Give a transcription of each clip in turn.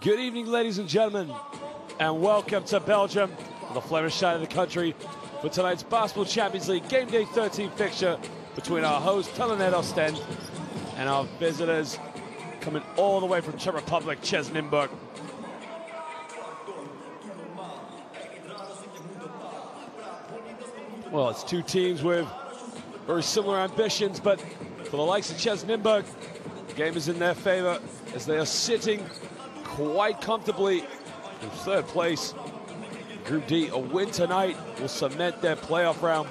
Good evening, ladies and gentlemen, and welcome to Belgium, on the Flemish side of the country, for tonight's Basketball Champions League Game Day 13 fixture between our host, Oostende and Oostende, and our visitors coming all the way from Czech Republic, CEZ Nymburk. Well, it's two teams with very similar ambitions, but for the likes of CEZ Nymburk, the game is in their favor as they are sitting quite comfortably in third place. Group D, a win tonight will cement their playoff round.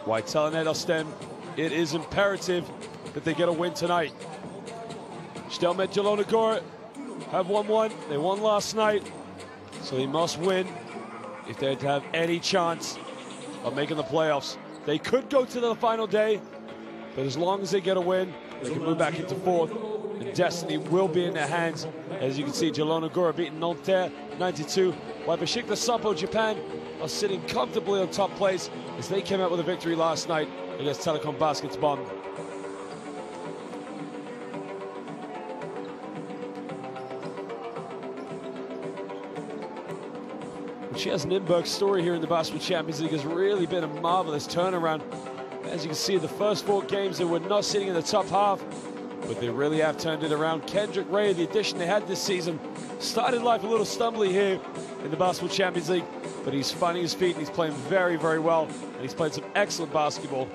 Oostende and Oostende, it is imperative that they get a win tonight. Stelmet Jelonogora have 1-1. They won last night, so they must win if they're to have any chance of making the playoffs. They could go to the final day, but as long as they get a win, they can move back into fourth, and destiny will be in their hands. As you can see, Jelonogora beating Nanterre 92, while Besiktas Sampo Japan are sitting comfortably on top place as they came out with a victory last night against Telecom Baskets Bonn. CEZ Nymburk's story here in the Basketball Champions League has really been a marvelous turnaround. As you can see, the first 4 games they were not sitting in the top half, but they really have turned it around. Kendrick Ray, the addition they had this season, started life a little stumbly here in the Basketball Champions League, but he's finding his feet and he's playing very, very well, and he's played some excellent basketball.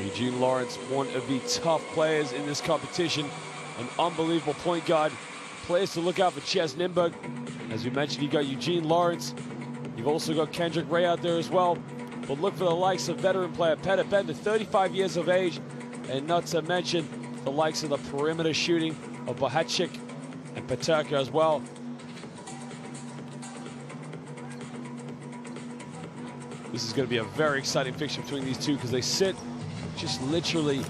Eugene Lawrence, one of the tough players in this competition, an unbelievable point guard. Players to look out for CEZ Nymburk. As we mentioned, you got Eugene Lawrence. You've also got Kendrick Ray out there as well. But look for the likes of veteran player Peter Bender, 35 years of age, and not to mention the likes of the perimeter shooting of Bohacik and Paterka as well. This is going to be a very exciting fixture between these two because they sit just literally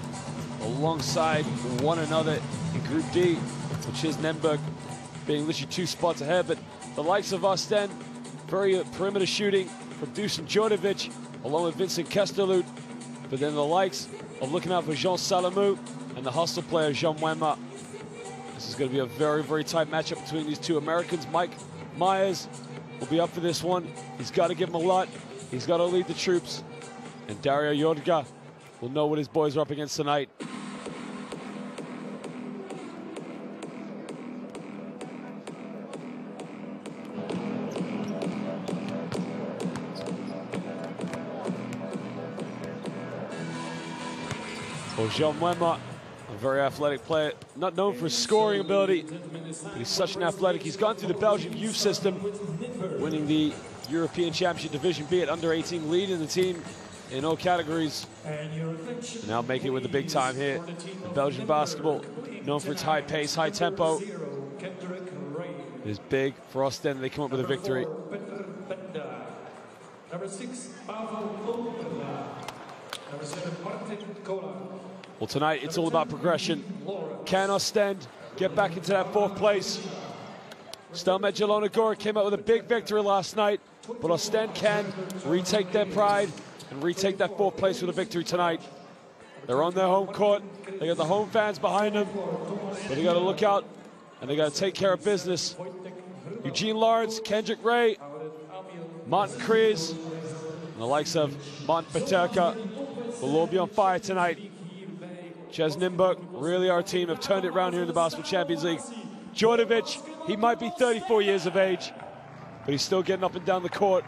alongside one another in Group D, with CEZ Nymburk being literally 2 spots ahead. But the likes of Oostende, very perimeter shooting from Dusan Djordjevic, along with Vincent Kesterloot. But then the likes of looking out for Jean Salamou and the hustle player Jean Mwema. This is going to be a very, very tight matchup between these two Americans. Mike Myers will be up for this one. He's got to give him a lot. He's got to lead the troops. And Dario Jorga will know what his boys are up against tonight. Jean Mwema, a very athletic player, not known for his scoring ability, but he's such an athletic. He's gone through the Belgian youth system, winning the European Championship Division B at under-18, leading the team in all categories, and now making it with the big time here in Belgian basketball, known for its high pace, high tempo. It is big for Oostende. They come up with a victory. Well, tonight it's all about progression. Can Oostende get back into that 4th place? Stelmet Jelonogora came out with a big victory last night, but Oostende can retake their pride and retake that 4th place with a victory tonight. They're on their home court. They got the home fans behind them, but they got to look out and they got to take care of business. Eugene Lawrence, Kendrick Ray, Martin Krees, and the likes of Martin Paterka will all be on fire tonight. CEZ Nymburk, really our team, have turned it around here in the Basketball Champions League. Djordjevic, he might be 34 years of age, but he's still getting up and down the court.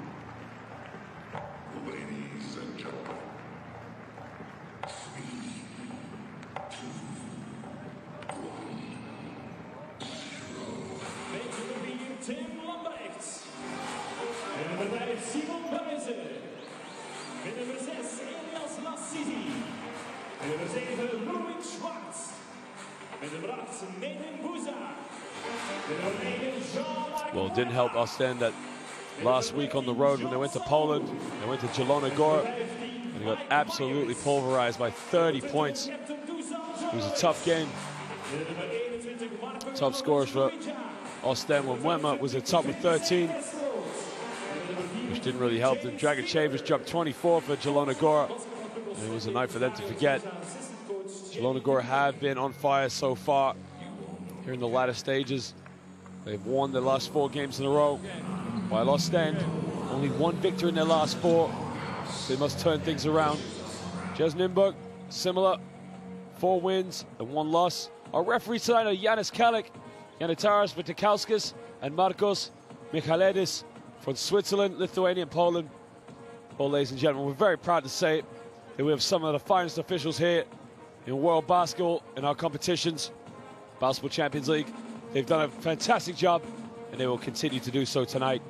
Well, it didn't help Oostende that last week on the road when they went to Poland, they went to Jelonogora, and they got absolutely pulverized by 30 points. It was a tough game. Top scores for Oostende when Wemma was at top with 13, which didn't really help them. Dragicevich dropped 24 for Jelona Gora, and it was a night for them to forget. Jelona Gora have been on fire so far here in the latter stages. They've won their last 4 games in a row, while Oostende only 1 victory in their last 4. So they must turn things around. CEZ Nymburk, similar, 4 wins and 1 loss. Our referees tonight are Yanis Kalik, Janitaras Vitikauskas, and Marcos Michaelidis from Switzerland, Lithuania, and Poland. Well, ladies and gentlemen, we're very proud to say that we have some of the finest officials here in world basketball in our competitions, Basketball Champions League. They've done a fantastic job, and they will continue to do so tonight.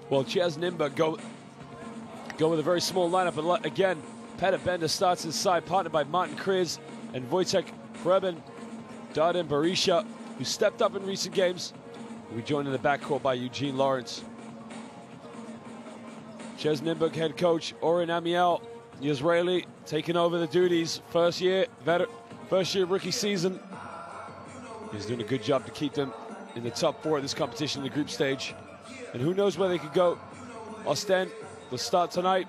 Well, CEZ Nymburk go with a very small lineup, but again, Peter Bender starts inside, partnered by Martin Kriz and Wojtek Hrebin. Darden Berisha, who stepped up in recent games, will be joined in the backcourt by Eugene Lawrence. CEZ Nymburk head coach Oren Amiel, the Israeli, taking over the duties. First year rookie season. He's doing a good job to keep them in the top 4 of this competition in the group stage. And who knows where they could go. Oostende will start tonight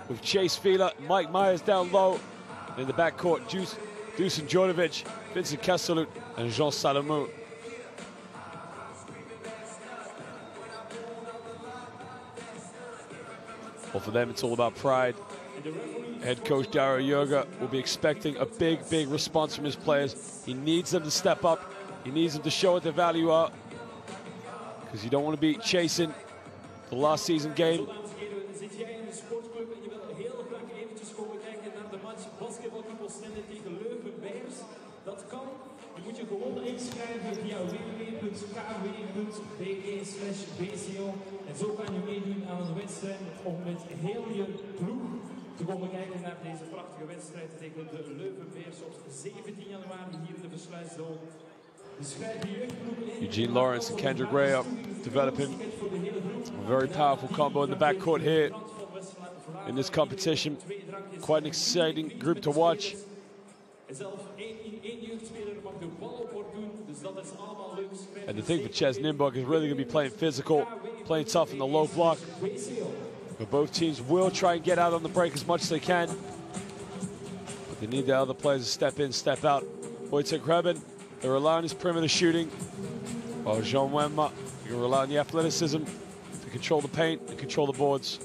with Chase Fila, Mike Myers down low. In the backcourt, Dusan Djordjevic, Vincent Kesselut, and Jean Salomon. Well, for them, it's all about pride. Head coach Dario Jurga will be expecting a big response from his players. He needs them to step up. He needs them to show what their value are, because you don't want to be chasing the last season game. Dat kan. Dan moet je gewoon inschrijven via www.kw.bg/bco. En zo kan je meedoen aan een wedstrijd om met heel je ploeg te komen kijken naar deze prachtige wedstrijd tegen de Leuvenbeers op 17 januari hier in de Versluisdom. Eugene Lawrence and Kendrick Ray are developing a very powerful combo in the backcourt here in this competition. Quite an exciting group to watch. And the thing for CEZ Nymburk is really going to be playing physical, playing tough in the low block. But both teams will try and get out on the break as much as they can. But they need the other players to step in, step out. Wojtek Hrebin, they rely on his perimeter shooting. While Jean Wemma, you rely on the athleticism to control the paint and control the boards.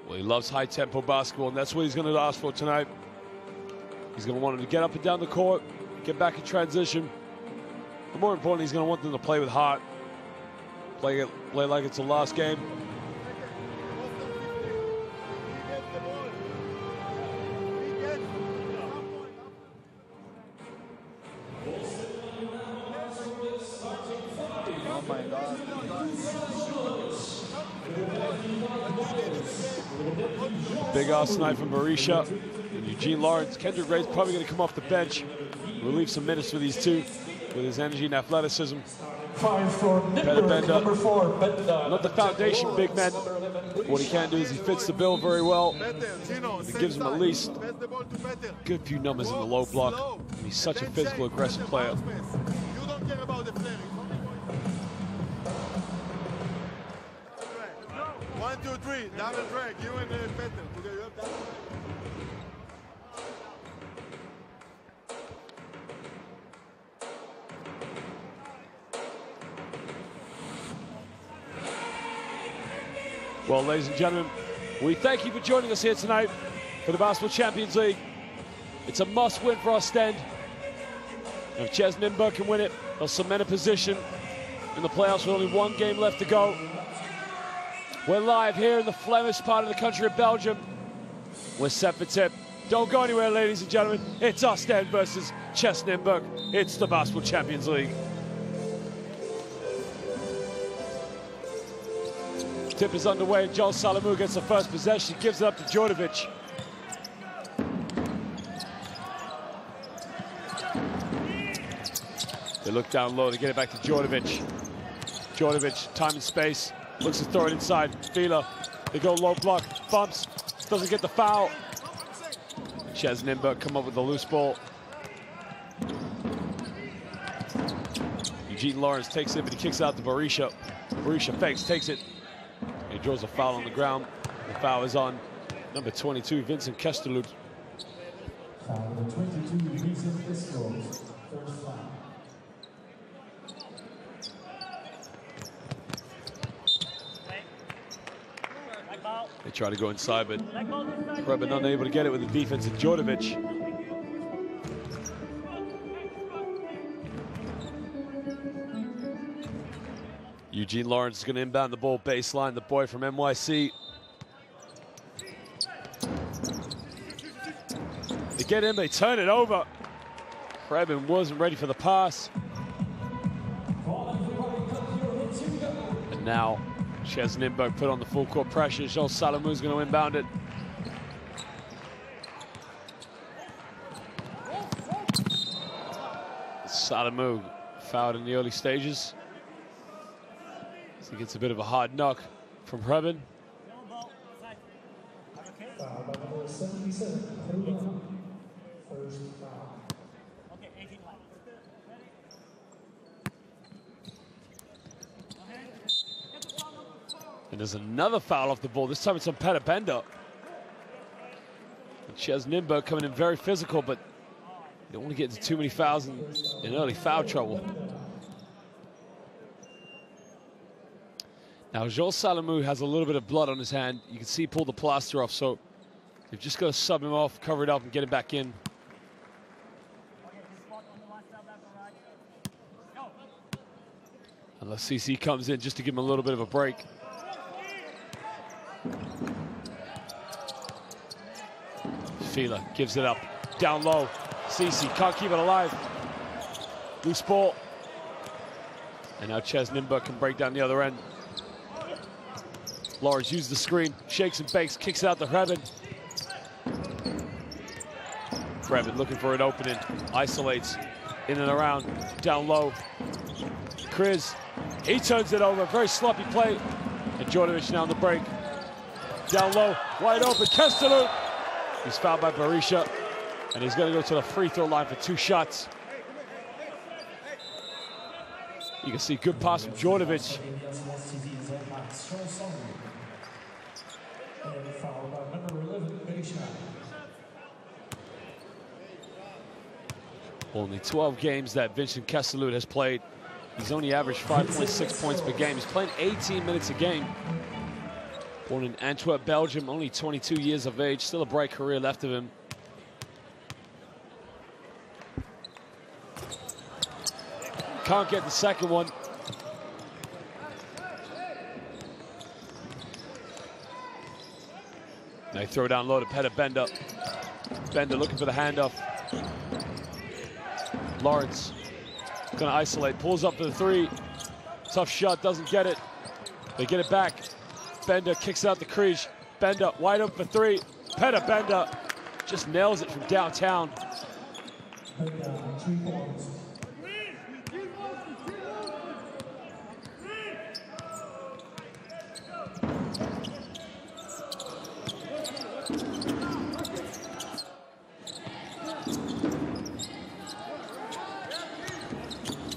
Well, he loves high-tempo basketball, and that's what he's going to ask for tonight. He's going to want him to get up and down the court, get back in transition. But more importantly, he's going to want them to play with heart. Play like it's the last game. Oh my God. Big ass night from Berisha and Eugene Lawrence. Kendrick Ray's probably going to come off the bench, relieve some minutes for these two with his energy and athleticism. Peter Bender, not the foundation big man. What he can do is he fits the bill very well. He gives him at least a good few numbers in the low block. And he's such a physical, aggressive player. You don't care about the flaring. 1, 2, 3, double drag, you and Peter. Okay, you have that. Well, ladies and gentlemen, we thank you for joining us here tonight for the Basketball Champions League. It's a must-win for Oostende. If CEZ Nymburk can win it, they'll cement a position in the playoffs with only one game left to go. We're live here in the Flemish part of the country of Belgium. We're set for tip. Don't go anywhere, ladies and gentlemen. It's Oostende versus CEZ Nymburk. It's the Basketball Champions League. Tip is underway. Joel Salamou gets the first possession. He gives it up to Djordjevic. They look down low to get it back to Djordjevic. Djordjevic, time and space. Looks to throw it inside. Fila. They go low block. Bumps. Doesn't get the foul. CEZ Nymburk come up with the loose ball. Eugene Lawrence takes it, but he kicks it out to Berisha. Berisha fakes, takes it. He draws a foul on the ground. The foul is on number 22, Vincent Kestelud. Number 22, Vincent Kestelud. First foul. They try to go inside, but Preben unable to get it with the defense of Djordjevic. Eugene Lawrence is going to inbound the ball baseline, the boy from NYC. They get in, they turn it over. Preben wasn't ready for the pass. And now CEZ Nymburk put on the full court pressure. Joel Salamou is going to inbound it. Salamou fouled in the early stages. So he gets a bit of a hard knock from Preben. And there's another foul off the ball. This time it's on Peter Bender. CEZ Nymburk coming in very physical, but you don't want to get into too many fouls in early foul trouble. Now, Joel Salamou has a little bit of blood on his hand. You can see he pulled the plaster off, so they've just got to sub him off, cover it up, and get him back in. Unless CC comes in just to give him a little bit of a break. Fila gives it up, down low. CC can't keep it alive. Loose ball. And now CEZ Nymburk can break down the other end. Lawrence uses the screen, shakes and bakes, kicks it out to Preben. Preben looking for an opening, isolates, in and around, down low. Kriz, he turns it over, very sloppy play. And Djordjevic now on the break. Down low, wide open, Kestelud. He's fouled by Berisha, and he's going to go to the free throw line for 2 shots. You can see good pass from Djordjevic. Only 12 games that Vincent Kestelud has played. He's only averaged 5.6 points per game. He's playing 18 minutes a game. Born in Antwerp, Belgium, only 22 years of age, still a bright career left of him. Can't get the second one. They throw down low to Peter Bender. Bender looking for the handoff. Lawrence gonna isolate, pulls up to the 3. Tough shot, doesn't get it. They get it back. Bender kicks out the crease. Bender wide open for 3. Peter Bender just nails it from downtown.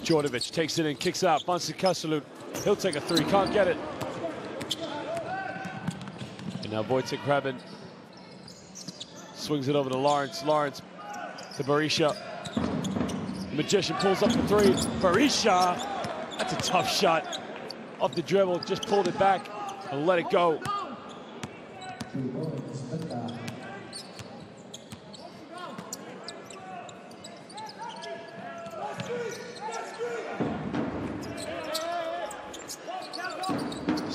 Djordjevic takes it in, kicks out. Vincent Kestelud, he'll take a 3, can't get it. And now Wojtek Preben swings it over to Lawrence. Lawrence to Berisha. The Magician pulls up for 3. Berisha, that's a tough shot. Off the dribble, just pulled it back and let it go.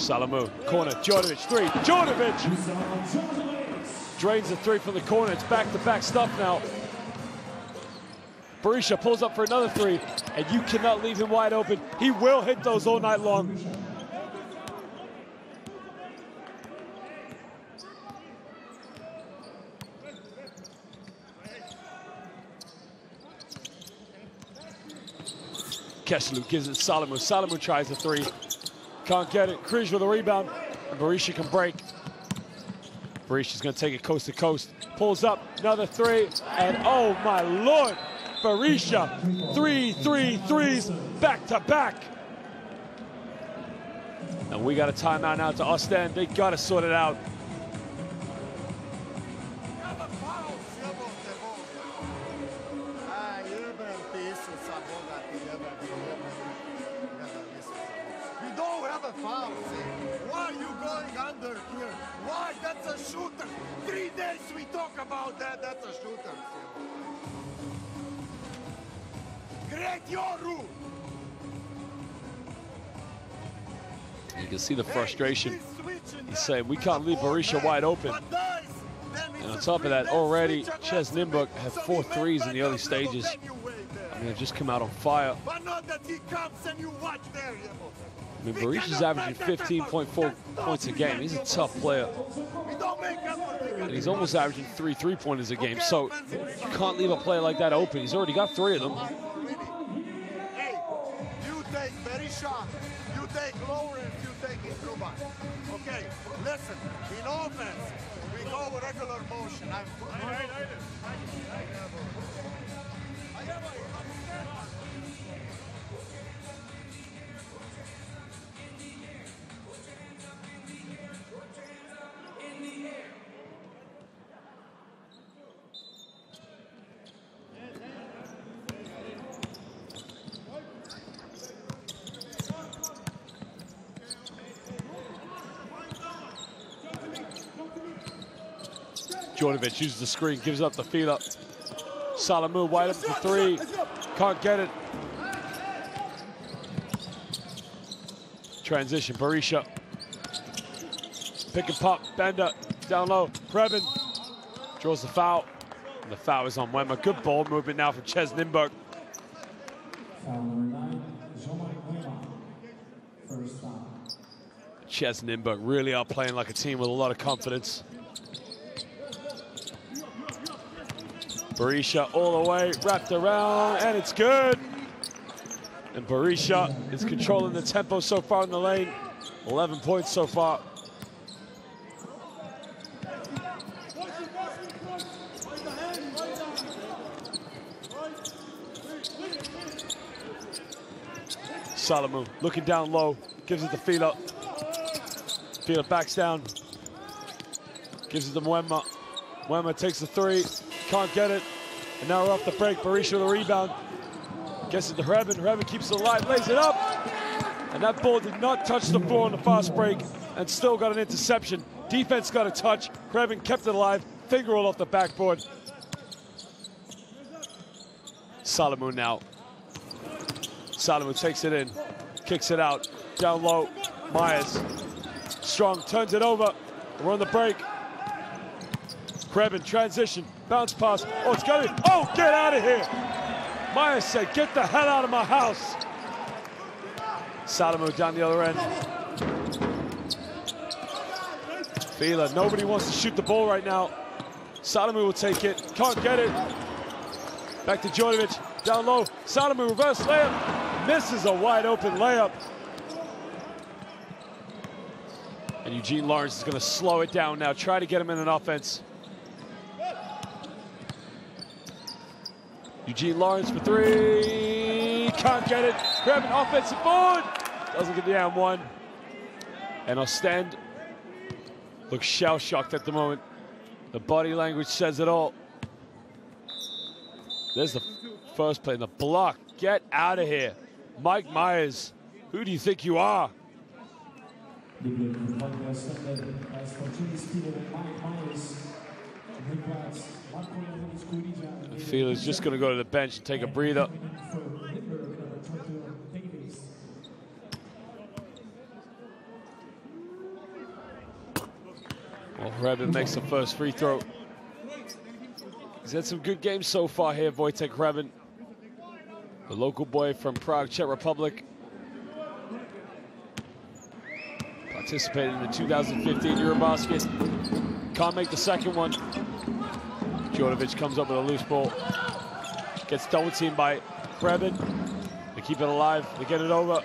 Salamu, corner, Djordjevic, three, Djordjevic! Drains the three from the corner, it's back-to-back stuff now. Berisha pulls up for another three, and you cannot leave him wide open. He will hit those all night long. Keselu gives it to Salamu. Salamu tries the three. Can't get it. Križ with a rebound. And Berisha can break. Berisha's going to take it coast to coast. Pulls up. Another three. And oh my Lord. Berisha. Three threes. Back to back. And we got a timeout now to Oostende. They got to sort it out. Why are you going under here? Why? That's a shooter. 3 days we talk about that. That's a shooter. Create your rule. You can see the frustration. He's saying we can't leave Berisha wide open. And on top of that, already CEZ Nymburk had 4 threes in the early stages. I mean, they've just come out on fire. I mean, Berisha's averaging 15.4 points a game. He's a tough player. And he's almost averaging 3 3-pointers a game. So you can't leave a player like that open. He's already got 3 of them. Hey, you take Berisha, you take Lawrence, you take Intruba. Okay, listen, in offense, we go regular motion. Djordjevic uses the screen, gives up the feed up. Salamu wide up for 3. Can't get it. Transition, Berisha. Pick and pop, Bender, down low. Krebin draws the foul. And the foul is on Wemmer. Good ball movement now from CEZ Nymburk. CEZ Nymburk really are playing like a team with a lot of confidence. Berisha all the way, wrapped around, and it's good. And Berisha is controlling the tempo so far in the lane. 11 points so far. Salamu looking down low, gives it to Fila. Fila backs down, gives it to Mwema. Mwema takes the 3. Can't get it. And now we're off the break. Berisha with a rebound. Gets it to Krebin. Krebin keeps it alive, lays it up. And that ball did not touch the floor on the fast break and still got an interception. Defense got a touch. Krebin kept it alive. Finger roll off the backboard. Salamu now. Salamu takes it in. Kicks it out. Down low. Myers. Strong turns it over. We're on the break. Krebin, transition, bounce pass. Oh, it's got it. Oh, get out of here. Myers said, get the hell out of my house. Salamu down the other end. Fila, nobody wants to shoot the ball right now. Salamu will take it, can't get it. Back to Djordjevic, down low. Salamu, reverse layup. Misses a wide open layup. And Eugene Lawrence is going to slow it down now, try to get him in an offense. Eugene Lawrence for 3, can't get it. Grab an offensive board, doesn't get the and 1. And Oostende looks shell-shocked at the moment. The body language says it all. There's the first play in the block. Get out of here. Mike Myers, who do you think you are? Fila's just going to go to the bench and take a breather. Rebin makes the first free throw. He's had some good games so far here, Wojtek Rebin, the local boy from Prague, Czech Republic. Participated in the 2015 Eurobasket. Can't make the second one. Djordjevic comes up with a loose ball. Gets double teamed by Rebin. They keep it alive. They get it over.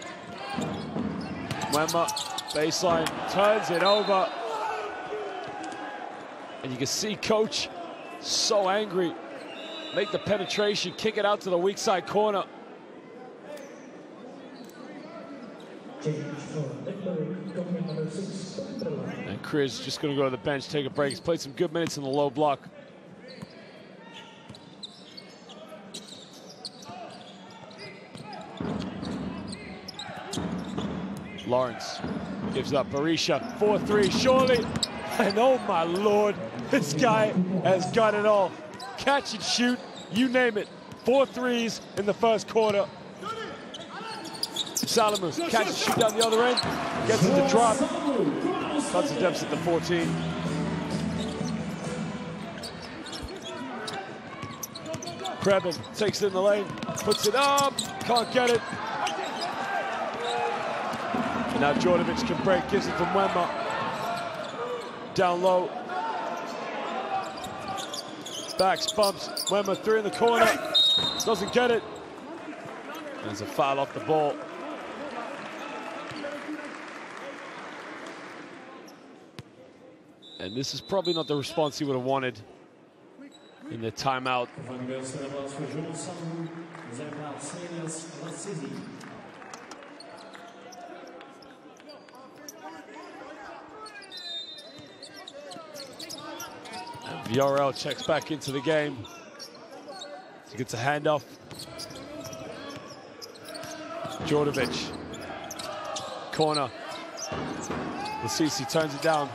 Wemma, baseline, turns it over. And you can see coach so angry. Make the penetration, kick it out to the weak side corner. And Chris just going to go to the bench, take a break. He's played some good minutes in the low block. Lawrence gives up. Barisha, 4-3, surely. And oh my Lord, this guy has got it all. Catch and shoot, you name it. 4 threes in the first quarter. Salamus catch and shoot down the other end. Gets it to drop. Cuts the deficit to 14. Krebin takes it in the lane, puts it up, can't get it. And now Djordjevic can break, gives it to Wemma. Down low. Backs, bumps, Wemma 3 in the corner. Doesn't get it. There's a foul off the ball. And this is probably not the response he would have wanted in the timeout. And VRL checks back into the game. He gets a handoff. Djordjevic. Corner. CEZ turns it down.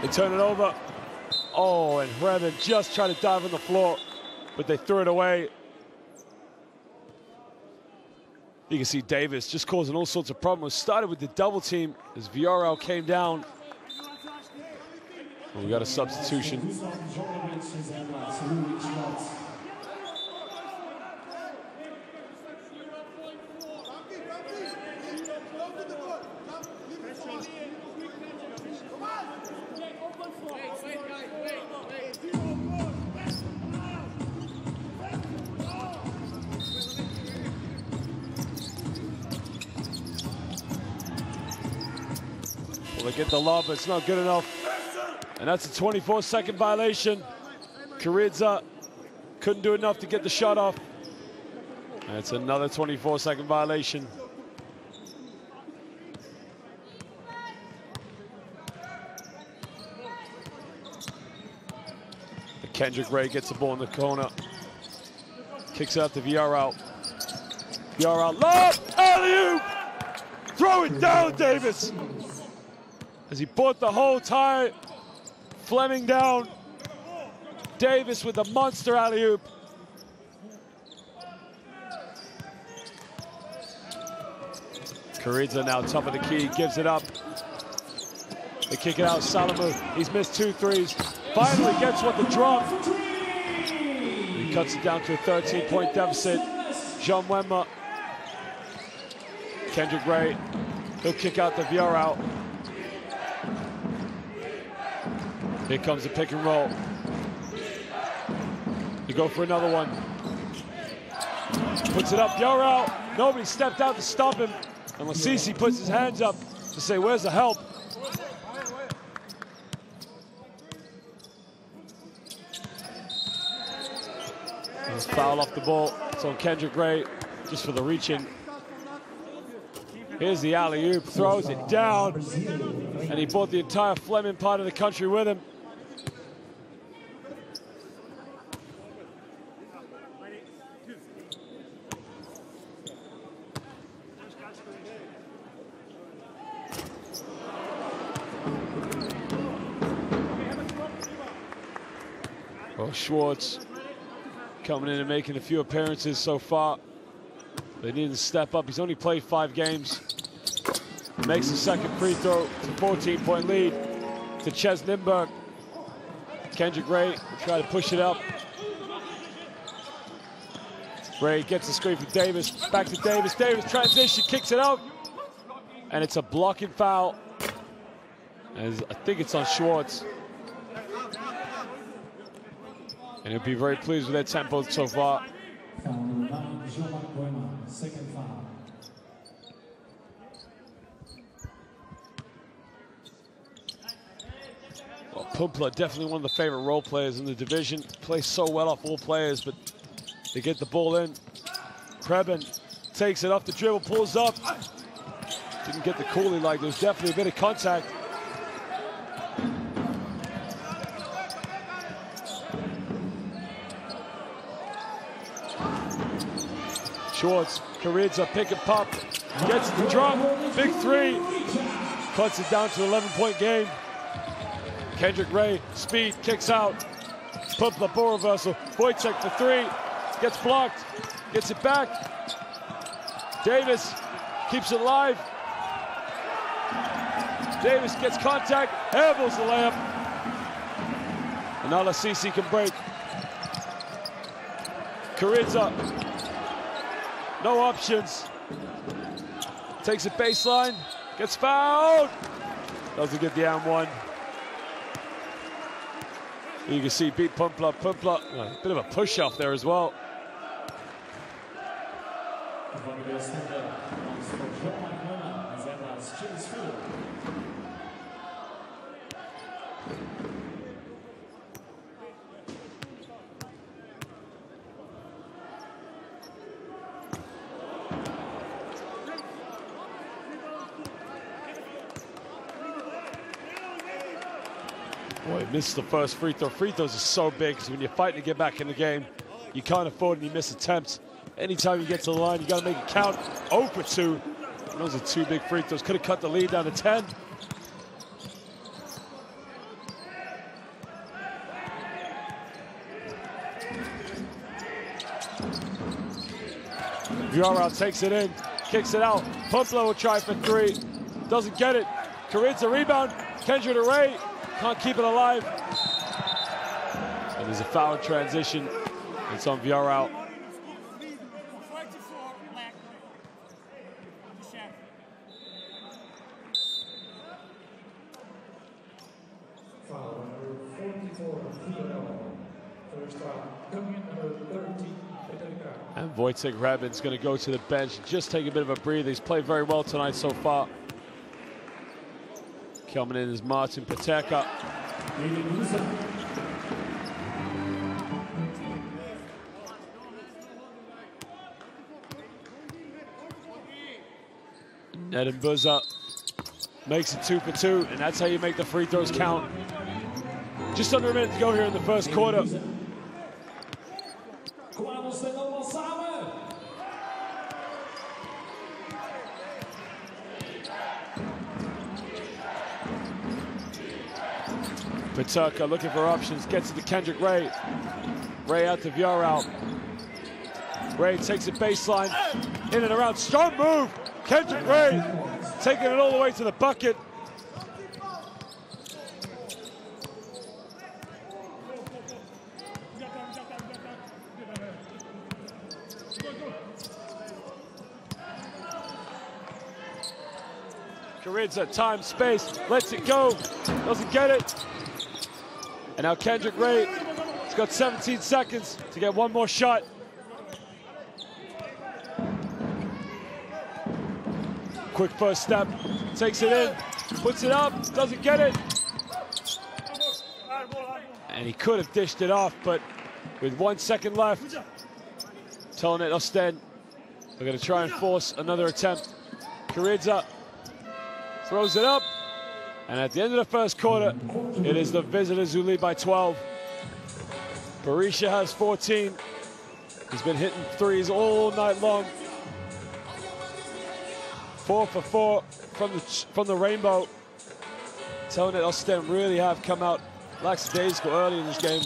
They turn it over. Oh, and Rebin just tried to dive on the floor, but they threw it away. You can see Davis just causing all sorts of problems. Started with the double team as VRL came down. Well, we got a substitution. Well, they get the lob, but it's not good enough. And that's a 24-second violation. Karidza couldn't do enough to get the shot off. And it's another 24-second violation. Kendrick Ray gets the ball in the corner. Kicks out to VRL. VRL, lob, alley-oop! Throw it down, Davis! As he brought the whole tie, Fleming down. Davis with a monster alley-oop. Karidza now top of the key, gives it up. They kick it out, Salamu. He's missed 2 threes. Finally gets what the drop. He cuts it down to a 13-point deficit. Jean Wemma. Kendrick Ray. He'll kick out the VRL. Here comes the pick and roll. You go for another one. Puts it up, VRL. Nobody stepped out to stop him. And CEZ puts his hands up to say, where's the help? Foul off the ball. It's on Kendrick Ray, just for the reaching. Here's the alley-oop, throws it down, and he brought the entire Fleming part of the country with him. Well, Schwartz coming in and making a few appearances so far. They need to step up. He's only played 5 games. Makes the second free throw. It's a 14-point lead. to CEZ Nymburk. Kendrick Ray will try to push it up. Ray gets the screen from Davis. Back to Davis. Davis transition, kicks it out. And it's a blocking foul. As I think it's on Schwartz. And he'll be very pleased with their tempo so far. Well, Pumpla, definitely one of the favorite role players in the division. Plays so well off all players, but they get the ball in. Preben takes it off the dribble, pulls up. Didn't get the call he liked. There was definitely a bit of contact. Schwartz, Karidza, pick and pop. Gets the drop, big three. Cuts it down to an 11-point game. Kendrick Ray, speed, kicks out. Pumpla ball reversal. Wojtek for three. Gets blocked. Gets it back. Davis keeps it alive. Davis gets contact. Handles the layup. And now CEZ can break. Karidza. No options. Takes it baseline. Gets fouled. Doesn't get the and one. You can see beat Pumpla. Pumpla, a bit of a push off there as well. Boy, missed the first free throw. Free throws are so big because when you're fighting to get back in the game, you can't afford any missed attempts. Anytime you get to the line, you got to make it count. 0 for 2. And those are 2 big free throws. Could have cut the lead down to 10. Viorel takes it in, kicks it out. Pumpla will try for 3. Doesn't get it. Karidza rebound. Kendrick Ray can't keep it alive. And there's a foul transition. It's on Viorel. And Wojtek Hrabin's going to go to the bench, just take a bit of a breather. He's played very well tonight so far. Coming in is Martin Pateka. Ned Buzza makes it 2 for 2, and that's how you make the free throws count. Just under a minute to go here in the first quarter. Pateka looking for options, gets it to Kendrick Ray. Ray out to Viorel. Ray takes it baseline, in and around, strong move. Kendrick Ray taking it all the way to the bucket. Karidza, time, space, lets it go, doesn't get it. And now Kendrick Ray has got 17 seconds to get one more shot. Quick first step, takes it in, puts it up, doesn't get it. And he could have dished it off, but with 1 second left, telling it Oostende, they're going to try and force another attempt. Karidza throws it up, and at the end of the first quarter, it is the visitors who lead by 12. Berisha has 14. He's been hitting threes all night long. 4 for 4 from the rainbow. Telling it Oostende really have come out lackadaisical early in this game.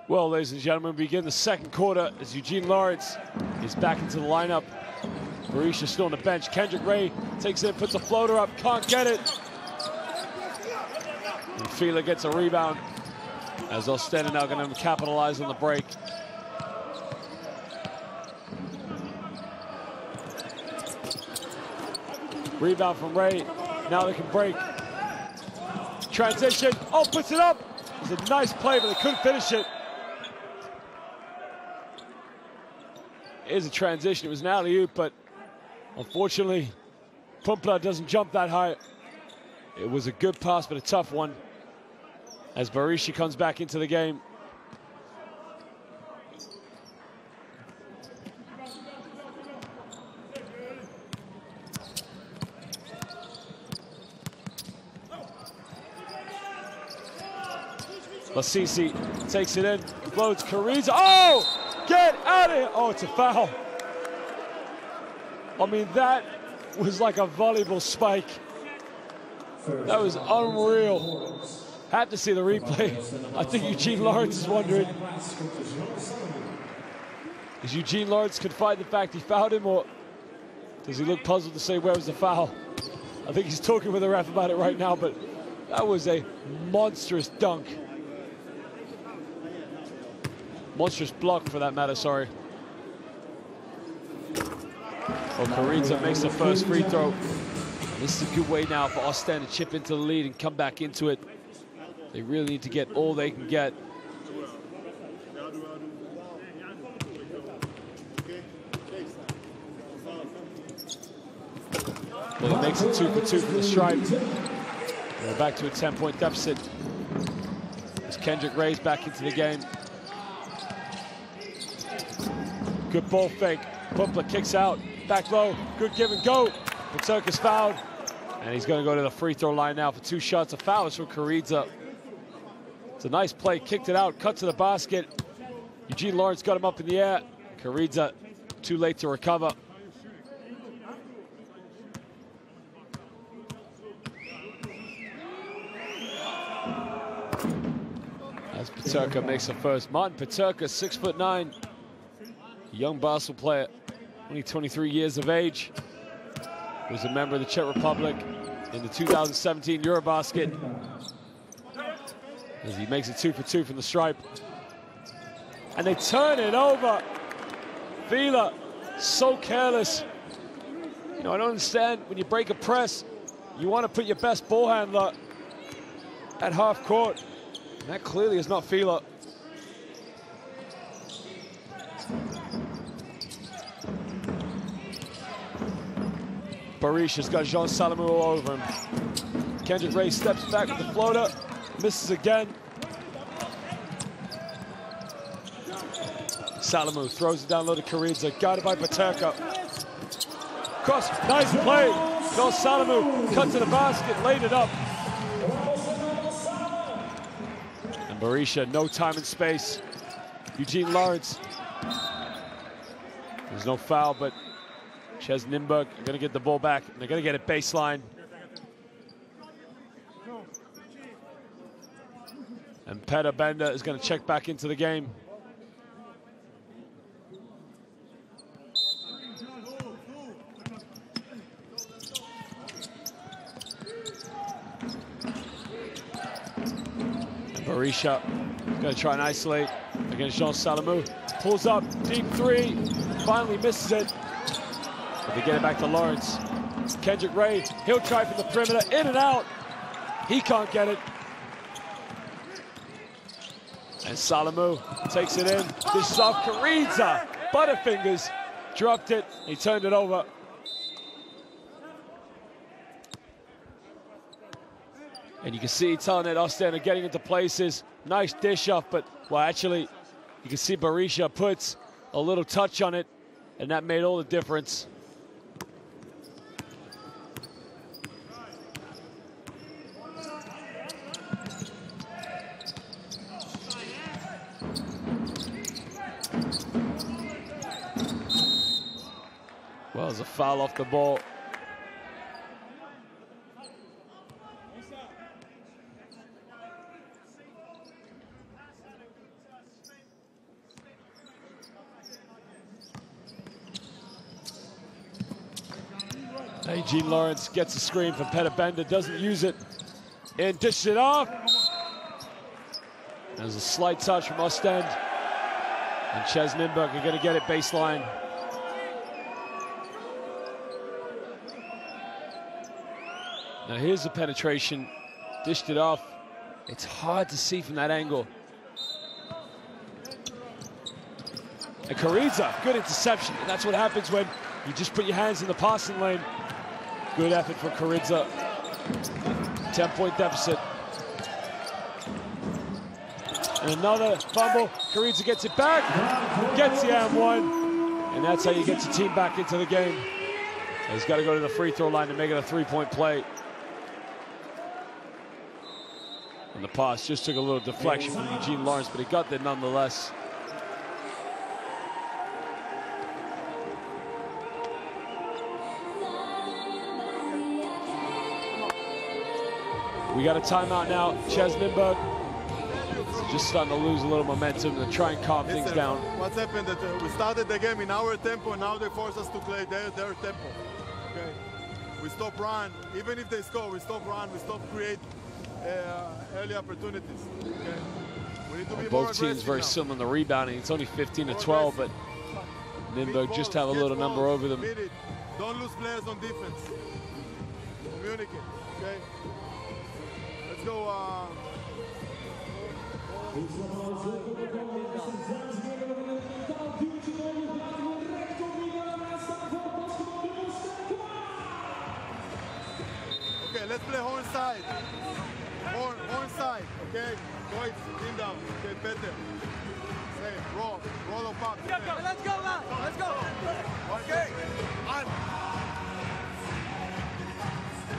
Well, ladies and gentlemen, we begin the second quarter as Eugene Lawrence is back into the lineup. Barisha still on the bench. Kendrick Ray takes it, puts a floater up, can't get it. And Fila gets a rebound as Oostende now going to capitalize on the break. Rebound from Ray. Now they can break. Transition. Oh, puts it up. It was a nice play, but they couldn't finish it. Here's a transition. It was an alley-oop, but unfortunately, Pumpla doesn't jump that high. It was a good pass, but a tough one as Barisha comes back into the game. Lasisi takes it in, floats Kariza. Oh! Get out of here! Oh, it's a foul. I mean, that was like a volleyball spike. That was unreal. Had to see the replay. I think Eugene Lawrence is wondering, is Eugene Lawrence confide the fact he fouled him, or does he look puzzled to say where was the foul? I think he's talking with the ref about it right now, but that was a monstrous dunk. Monstrous block, for that matter, sorry. Oh, Kariza makes the first free throw. This is a good way now for Oostende to chip into the lead and come back into it. They really need to get all they can get. Well, he makes it 2 for 2 from the stripe. We're back to a 10-point deficit. As Kendrick Ray's back into the game. Good ball fake. Pumpla kicks out. Back low. Good give and go. Paterka's fouled. And he's going to go to the free throw line now for 2 shots. A foul is from Kariza. It's a nice play. Kicked it out. Cut to the basket. Eugene Lawrence got him up in the air. Kariza too late to recover. As Paterka makes the first. Martin Paterka, 6'9". Young basketball player, only 23 years of age. Was a member of the Czech Republic in the 2017 Eurobasket. As he makes it 2 for 2 from the stripe. And they turn it over. Fila, so careless. You know, I don't understand, when you break a press, you want to put your best ball handler at half court. And that clearly is not Fila. Barisha's got Jean Salamou all over him. Kendrick Ray steps back with the floater, misses again. Salamou throws it down low to Kariza, guarded by Paterka. Cross, nice play. Jean Salamou cut to the basket, laid it up. And Barisha, no time and space. Eugene Lawrence. There's no foul, but CEZ Nymburk are going to get the ball back, and they're going to get it baseline. And Peter Bender is going to check back into the game. Berisha going to try and isolate against Jean Salamou. Pulls up, deep three, finally misses it. But they get it back to Lawrence. Kendrick Ray, he'll try from the perimeter, in and out. He can't get it. And Salamou takes it in, dishes off Karidza. Butterfingers dropped it, he turned it over. And you can see Telnet Oostende getting into places. Nice dish off, but, well, actually, you can see Berisha puts a little touch on it, and that made all the difference. Well, there's a foul off the ball. Eugene Lawrence gets a screen from Petabenda, doesn't use it, and dishes it off. There's a slight touch from Oostende, and CEZ Nymburk are going to get it baseline. Now here's the penetration, dished it off. It's hard to see from that angle. And Karidza, good interception, and that's what happens when you just put your hands in the passing lane. Good effort from Karidza. 10-point deficit. And another fumble. Karidza gets it back, gets the and one, and that's how you get your team back into the game. And he's got to go to the free throw line to make it a three-point play. And the pass just took a little deflection from Eugene Lawrence, but he got there nonetheless. We got a timeout now. CEZ Nymburk just starting to lose a little momentum to try and calm things down. What's happened that we started the game in our tempo, and now they force us to play their tempo. Okay, we stop run. Even if they score, we stop run. We stop create early opportunities. Okay, we need to be both teams very similar in the rebounding. It's only 15 to 12, but Nymburk just have a little number over them. Don't lose players on defense. Communicate. Okay. Let's go. Okay, let's play horn side. Horn side, okay? Boys, in down. Okay, better. Hey, roll up up. Okay. Let's go, man. Let's go. Okay.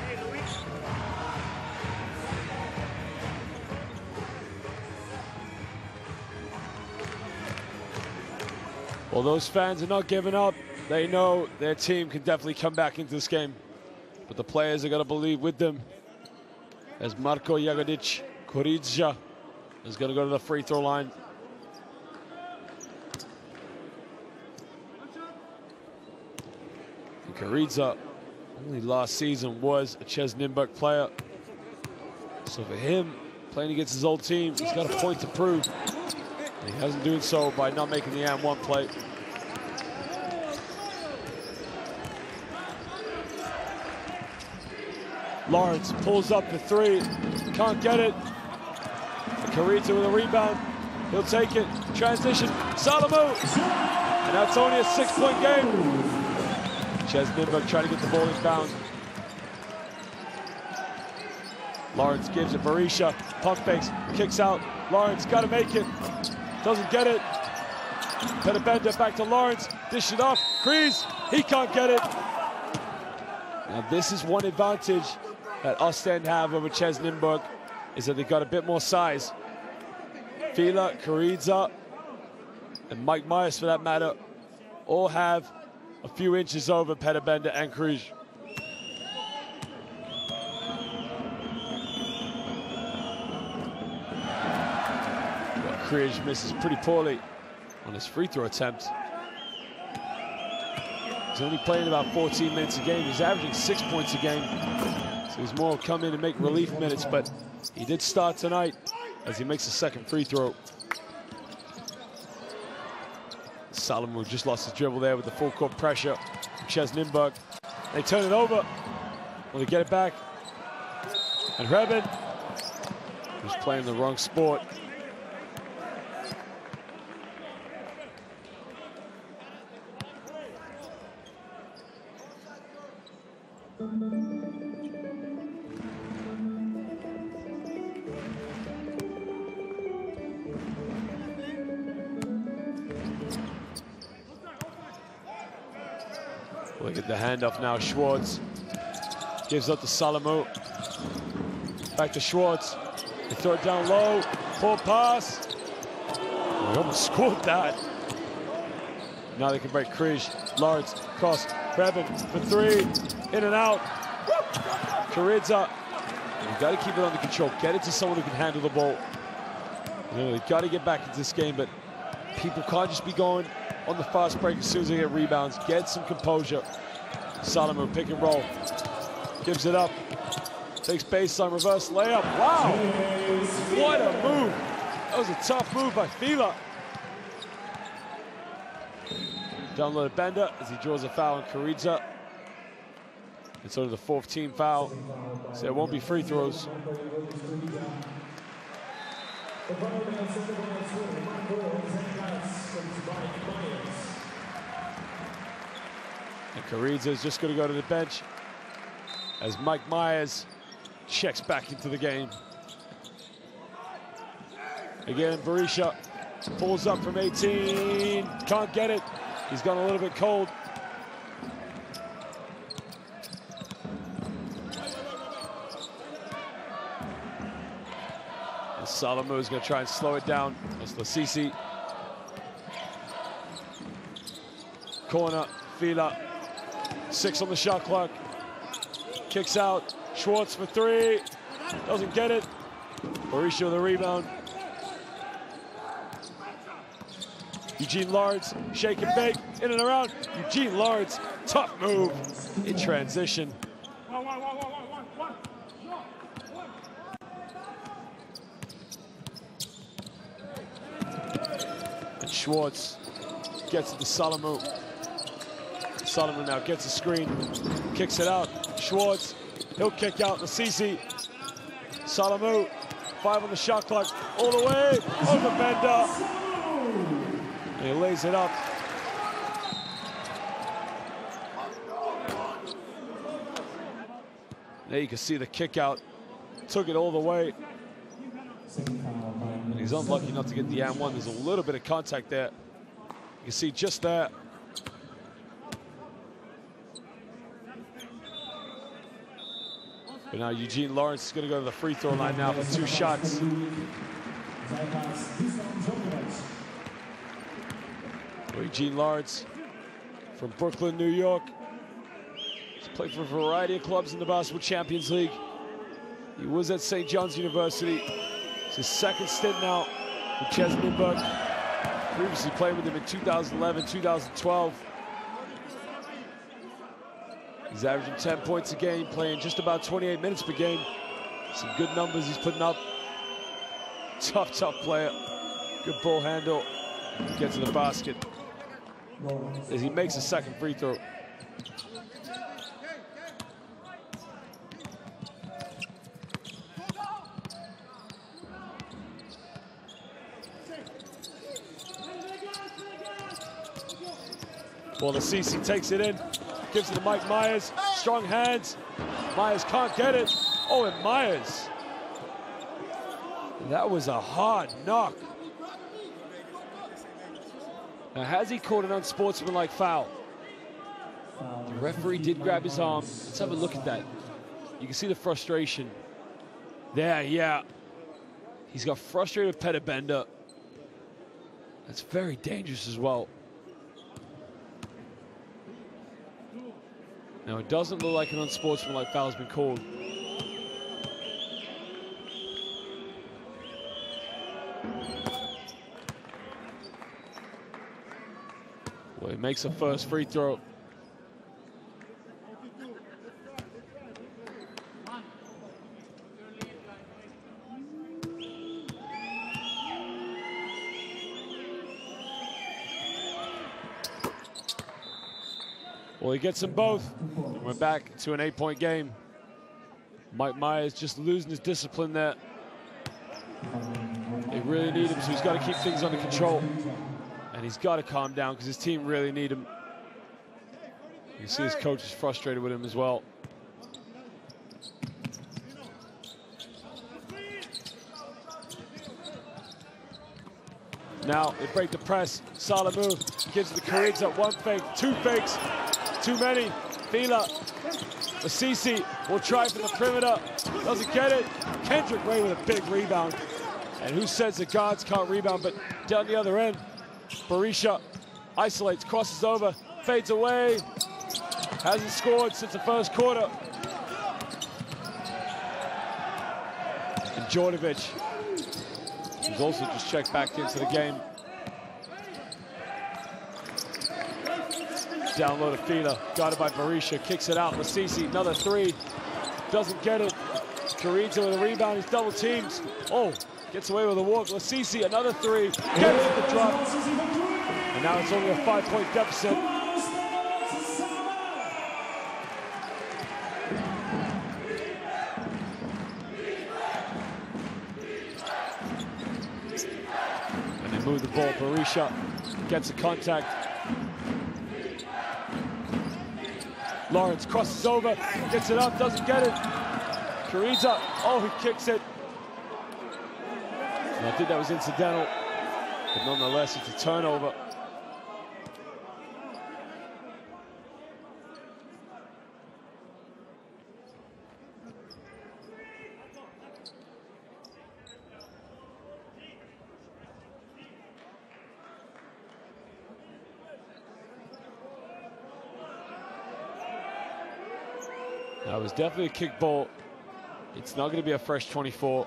Hey, Luis. Well, those fans are not giving up. They know their team can definitely come back into this game. But the players are going to believe with them. As Marko Jagodic Karidza is going to go to the free throw line. And Karidza, only last season, was a CEZ Nymburk player. So for him, playing against his old team, he's got a point to prove. He hasn't doing so by not making the and one play. Lawrence pulls up for three, can't get it. Karidza with a rebound, he'll take it. Transition, Salamou, and that's only a 6-point game. CEZ Nymburk trying to get the ball in bounds. Lawrence gives it Berisha, pump fakes, kicks out. Lawrence got to make it. Doesn't get it. Petabenda back to Lawrence. Dish it off. Kreese, he can't get it. Now this is one advantage that Oostende have over CEZ Nymburk, is that they've got a bit more size. Fila, Karidza, and Mike Myers, for that matter, all have a few inches over Petabenda and Kreese. Kreese misses pretty poorly on his free throw attempt. He's only playing about 14 minutes a game. He's averaging 6 points a game. So he's more come in and make relief minutes, but he did start tonight as he makes the second free throw. Salomon just lost his dribble there with the full court pressure. CEZ Nymburk. They turn it over. Will they get it back? And Reben, who's playing the wrong sport. Look at the handoff now. Schwartz gives up to Salomon. Back to Schwartz. They throw it down low. Poor pass. They almost scored that. Now they can break Križ. Lawrence, cross. Reben for three. In and out. Karidza. You've got to keep it under control. Get it to someone who can handle the ball. You know, they've got to get back into this game, but people can't just be going on the fast break as soon as they get rebounds. Get some composure. Salomon, pick and roll. Gives it up. Takes baseline, reverse layup. Wow! What a move. That was a tough move by Fila. Downloaded Bender as he draws a foul on Karidza. It's only the fourth team foul, so it won't be free throws. And Karidza is just going to go to the bench as Mike Myers checks back into the game. Again, Berisha pulls up from 18, can't get it. He's gone a little bit cold. And Salomon is going to try and slow it down. That's Lasisi. Corner, Fila. 6 on the shot clock. Kicks out. Schwartz for three. Doesn't get it. Berisha with the rebound. Eugene Lawrence, shake and bake, in and around. Eugene Lawrence, tough move in transition. And Schwartz gets it to Salomon. Salomon now gets a screen, kicks it out. Schwartz, he'll kick out Lasisi. Salomon, 5 on the shot clock, all the way, over Bender. And he lays it up. There you can see the kick out. Took it all the way. And he's unlucky not to get the and one. There's a little bit of contact there. You can see just there. But now Eugene Lawrence is going to go to the free throw line now for 2 shots. Eugene Lawrence from Brooklyn, New York. He's played for a variety of clubs in the Basketball Champions League. He was at St. John's University. It's his second stint now with CEZ Nymburk. Previously played with him in 2011, 2012. He's averaging 10 points a game, playing just about 28 minutes per game. Some good numbers he's putting up. Tough player. Good ball handle. Get to the basket as he makes a second free throw. Well, the CC takes it in, gives it to Mike Myers. Strong hands. Myers can't get it. Oh, and Myers. That was a hard knock. Now, has he caught an unsportsmanlike foul? The referee did grab his arm. Let's have a look at that. You can see the frustration. There, yeah. He's got frustrated Petter Bender. That's very dangerous as well. Now, it doesn't look like an unsportsmanlike foul has been called. Well, he makes the first free throw. Well, he gets them both. And we're back to an 8-point game. Mike Myers just losing his discipline there. They really need him, so he's got to keep things under control. And he's got to calm down because his team really need him. You see his coach is frustrated with him as well. Now they break the press. Salamu gives the Karigs one fake, 2 fakes, too many. Fila, CEZ will try from the perimeter, doesn't get it. Kendrick Ray with a big rebound. And who says the guards can't rebound, but down the other end, Berisha isolates, crosses over, fades away. Hasn't scored since the first quarter. And Djordjevic, who's also just checked back into the game. Down low to Fila, guarded by Berisha, kicks it out. CEZ, another 3, doesn't get it. Carrizo with a rebound, he's double teamed. Oh, gets away with a walk. CEZ, another 3, gets the drop. And now it's only a 5-point deficit. And they move the ball. Berisha gets a contact. Lawrence crosses over, gets it up, doesn't get it. Kariza, oh, he kicks it. And I think that was incidental, but nonetheless, it's a turnover. That was definitely a kick ball. It's not going to be a fresh 24.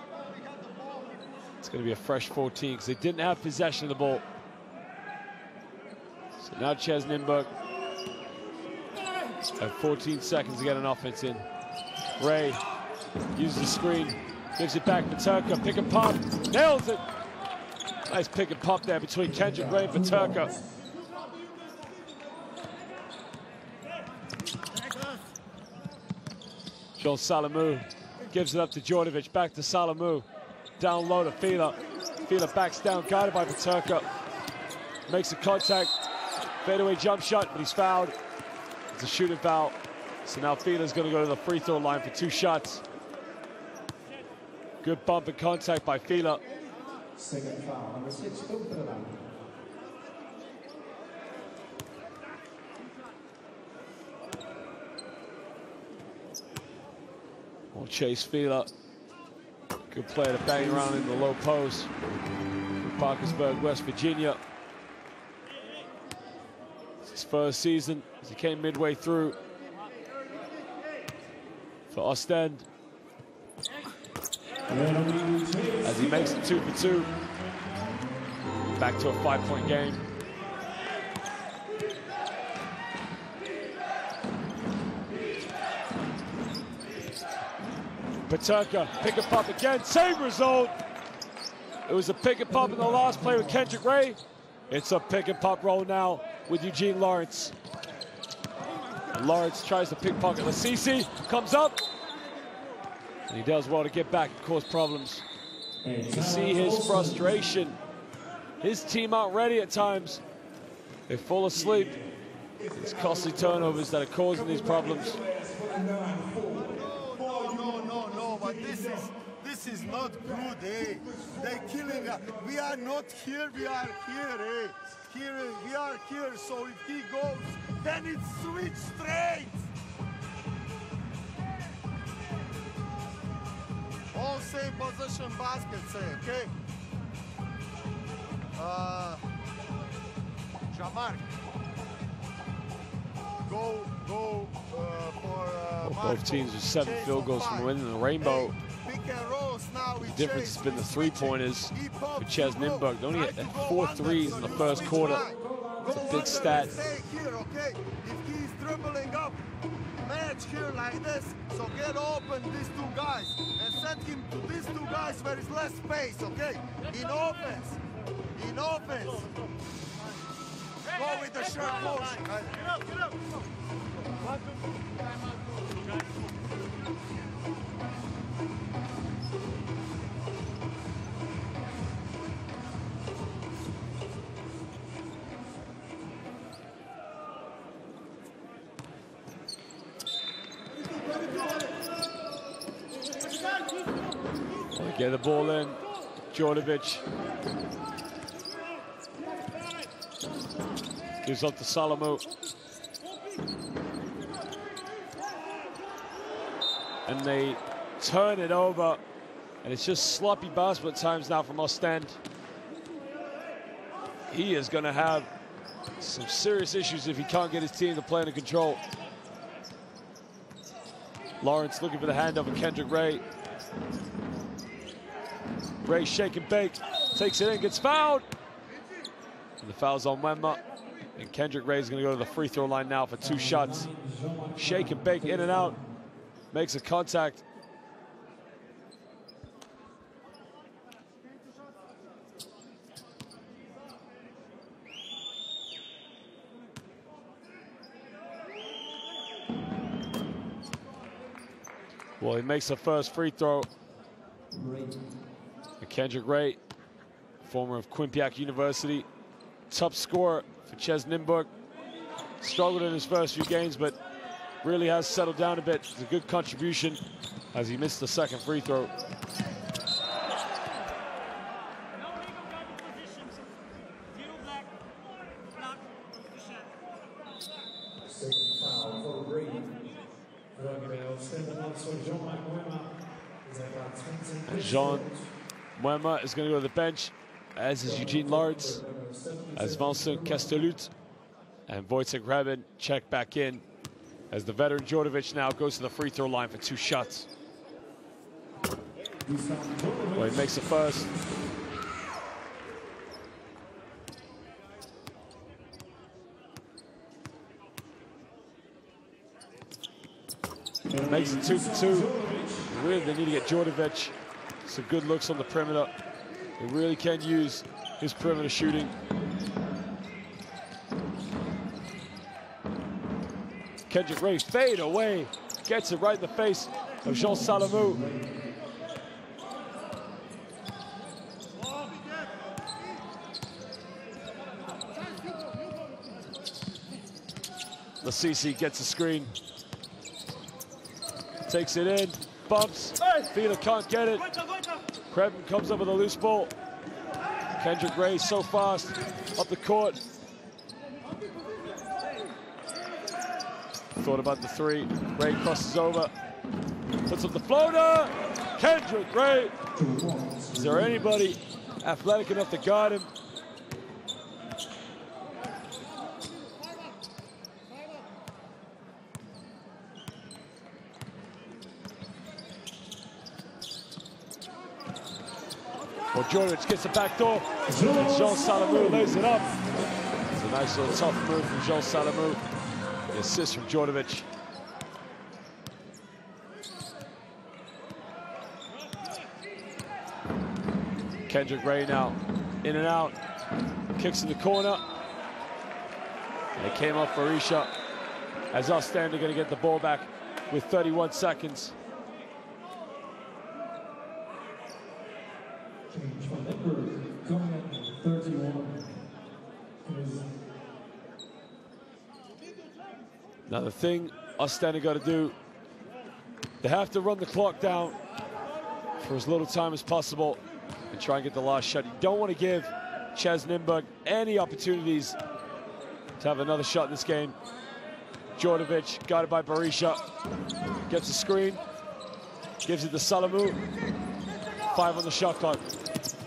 It's going to be a fresh 14 because they didn't have possession of the ball. So now CEZ Nymburk have 14 seconds to get an offense in. Ray uses the screen, gives it back. Peterka, pick and pop, nails it. Nice pick and pop there between Kendrick Ray and Peterka. Joel Salamu gives it up to Djordjevic, back to Salamu. Down low to Fila. Fila backs down, guarded by Peterka. Makes a contact, fadeaway jump shot, but he's fouled. It's a shooting foul. So now Fila's gonna go to the free throw line for 2 shots. Good bump and contact by Fila. Second foul, number 6, go for the line. We'll chase Fila. Good player to bang around in the low post. From Parkersburg, West Virginia. It's his first season as he came midway through for Oostende. As he makes it 2 for 2. Back to a 5-point game. Peterka, pick and pop again, same result. It was a pick and pop in the last play with Kendrick Ray. It's a pick and pop roll now with Eugene Lawrence. And Lawrence tries to pickpocket CEZ, comes up. And he does well to get back and cause problems. You can see his frustration. His team aren't ready at times. They fall asleep. It's costly turnovers that are causing these problems. But this is not good, eh? They're killing us. We are not here, we are here, eh? We are here, so if he goes, then it's switch straight. All same position baskets, okay? Jamark. Go for both teams with 7 field goals from winning the Rainbow. The difference has been the 3-pointers for CEZ Nymburk. They only hit 4 threes in the first quarter. It's a big stat. If he's dribbling up, match here like this, so get open these 2 guys and send him to these 2 guys where is less space, okay? In offense. Go with the short motion. They get the ball in. Djordjevic gives up to Salamu. And they turn it over. And it's just sloppy basketball at times now from Oostende. He is going to have some serious issues if he can't get his team to play under control. Lawrence looking for the handoff of Kendrick Ray. Ray shake and bake, takes it in, gets fouled. And the foul's on Wemma. And Kendrick Ray is going to go to the free throw line now for 2 shots. Shake and bake, in and out. Makes a contact. Well, he makes the first free throw. And Kendrick Ray, former of Quinnipiac University, top scorer for CEZ Nymburk. Struggled in his first few games, but really has settled down a bit. It's a good contribution as he missed the second free throw. Jean Moema is going to go to the bench, as is Eugene Lawrence, as Vincent Castellut, and Wojciech Hrabin check back in, as the veteran Djordjevic now goes to the free throw line for 2 shots. Well, he makes the first. Makes it 2 for 2. Really, they need to get Djordjevic some good looks on the perimeter. They really can use his perimeter shooting. Kendrick Ray fade away, gets it right in the face of Jean Salamu. CEZ gets a screen. Takes it in, bumps, Fila can't get it. Krebin comes up with a loose ball. Kendrick Ray so fast, up the court. Thought about the 3, Ray crosses over, puts up the floater. Kendrick Ray, is there anybody athletic enough to guard him? Well, Djordjevic gets the back door. Jean Salamu lays it up. It's a nice little tough move from Jean Salamu. The assist from Djordjevic. Kendrick Ray now in and out. Kicks in the corner. And it came off Barisha as Oostende are going to get the ball back with 31 seconds. Now the thing Oostende got to do, they have to run the clock down for as little time as possible and try and get the last shot. You don't want to give CEZ Nymburk any opportunities to have another shot in this game. Djordjevic, guarded by Barisha, gets a screen, gives it to Salamu. 5 on the shot clock.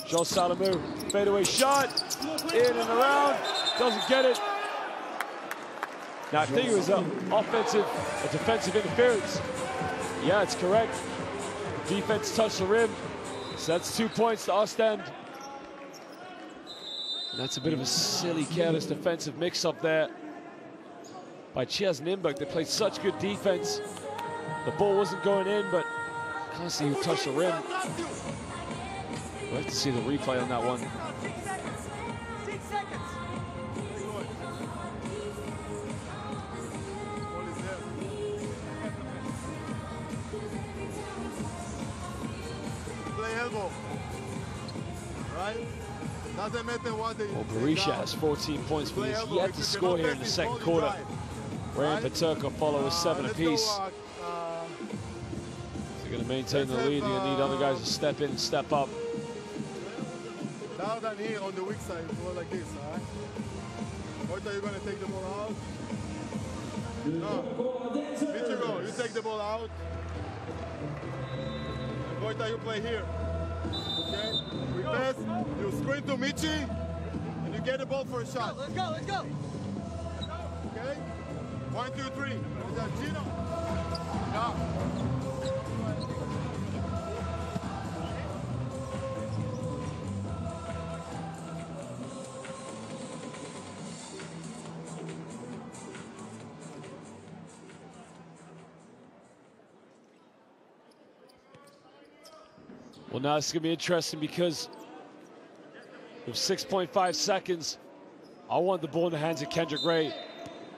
Jean Salamu, fadeaway shot, in and around, doesn't get it. Now I think it was a defensive interference. Yeah, it's correct. Defense touched the rim, so that's 2 points to Oostende. And that's a bit of a silly, careless defensive mix-up there by CEZ Nymburk. They played such good defense. The ball wasn't going in, but I can't see who touched the rim. We'll have to see the replay on that one. ball. Right? Doesn't matter what they. Well, Berisha has 14 points for this. He had to score here in the second quarter. Ray and Paterka follow with 7 apiece. They're going to maintain the lead. You're going to need other guys to step in and step up. Now than here on the weak side, go like this, all right? What are you going to take the ball out? No. Michigo, you take the ball out. And Goita, you play here. Okay? We pass, you sprint to Michi, and you get the ball for a shot. Let's go, let's go. Okay? 1, 2, 3. Is that Gino? No. Well, now it's going to be interesting because with 6.5 seconds, I want the ball in the hands of Kendrick Ray.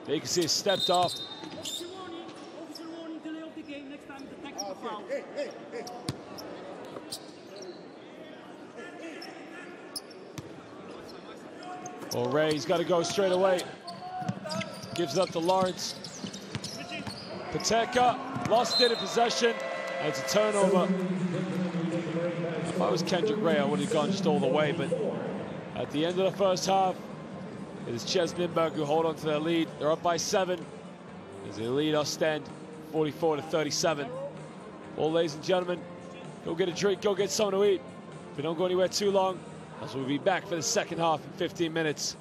There you can see it stepped off. Well, Ray's got to go straight away. Gives up to Lawrence. Paterka lost it in possession, and it's a turnover. If I was Kendrick Ray, I would have gone just all the way, but at the end of the first half, it is CEZ Nymburk who hold on to their lead. They're up by 7 as they lead Oostende 44-37. Well, ladies and gentlemen, go get a drink, go get something to eat. But don't go anywhere too long, as we'll be back for the second half in 15 minutes.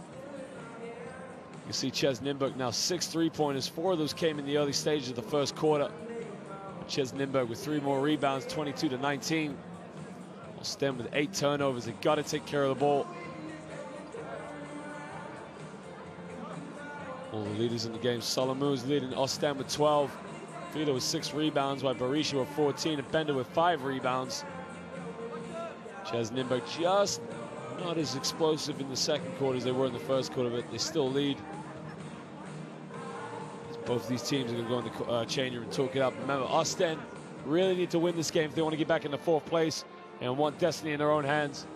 You see CEZ Nymburk now 6 3-pointers. 4 of those came in the early stages of the first quarter. CEZ Nymburk with 3 more rebounds, 22-19. Oostende with 8 turnovers. They got to take care of the ball. All the leaders in the game. Solomon's leading Oostende with 12. Fido with 6 rebounds, while Berisha with 14, and Bender with 5 rebounds. CEZ Nymburk just not as explosive in the second quarter as they were in the first quarter, but they still lead. Both of these teams are going to go in the change room and talk it up. Remember, Oostende really need to win this game if they want to get back into 4th place and want destiny in their own hands.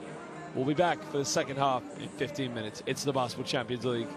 We'll be back for the second half in 15 minutes. It's the Basketball Champions League.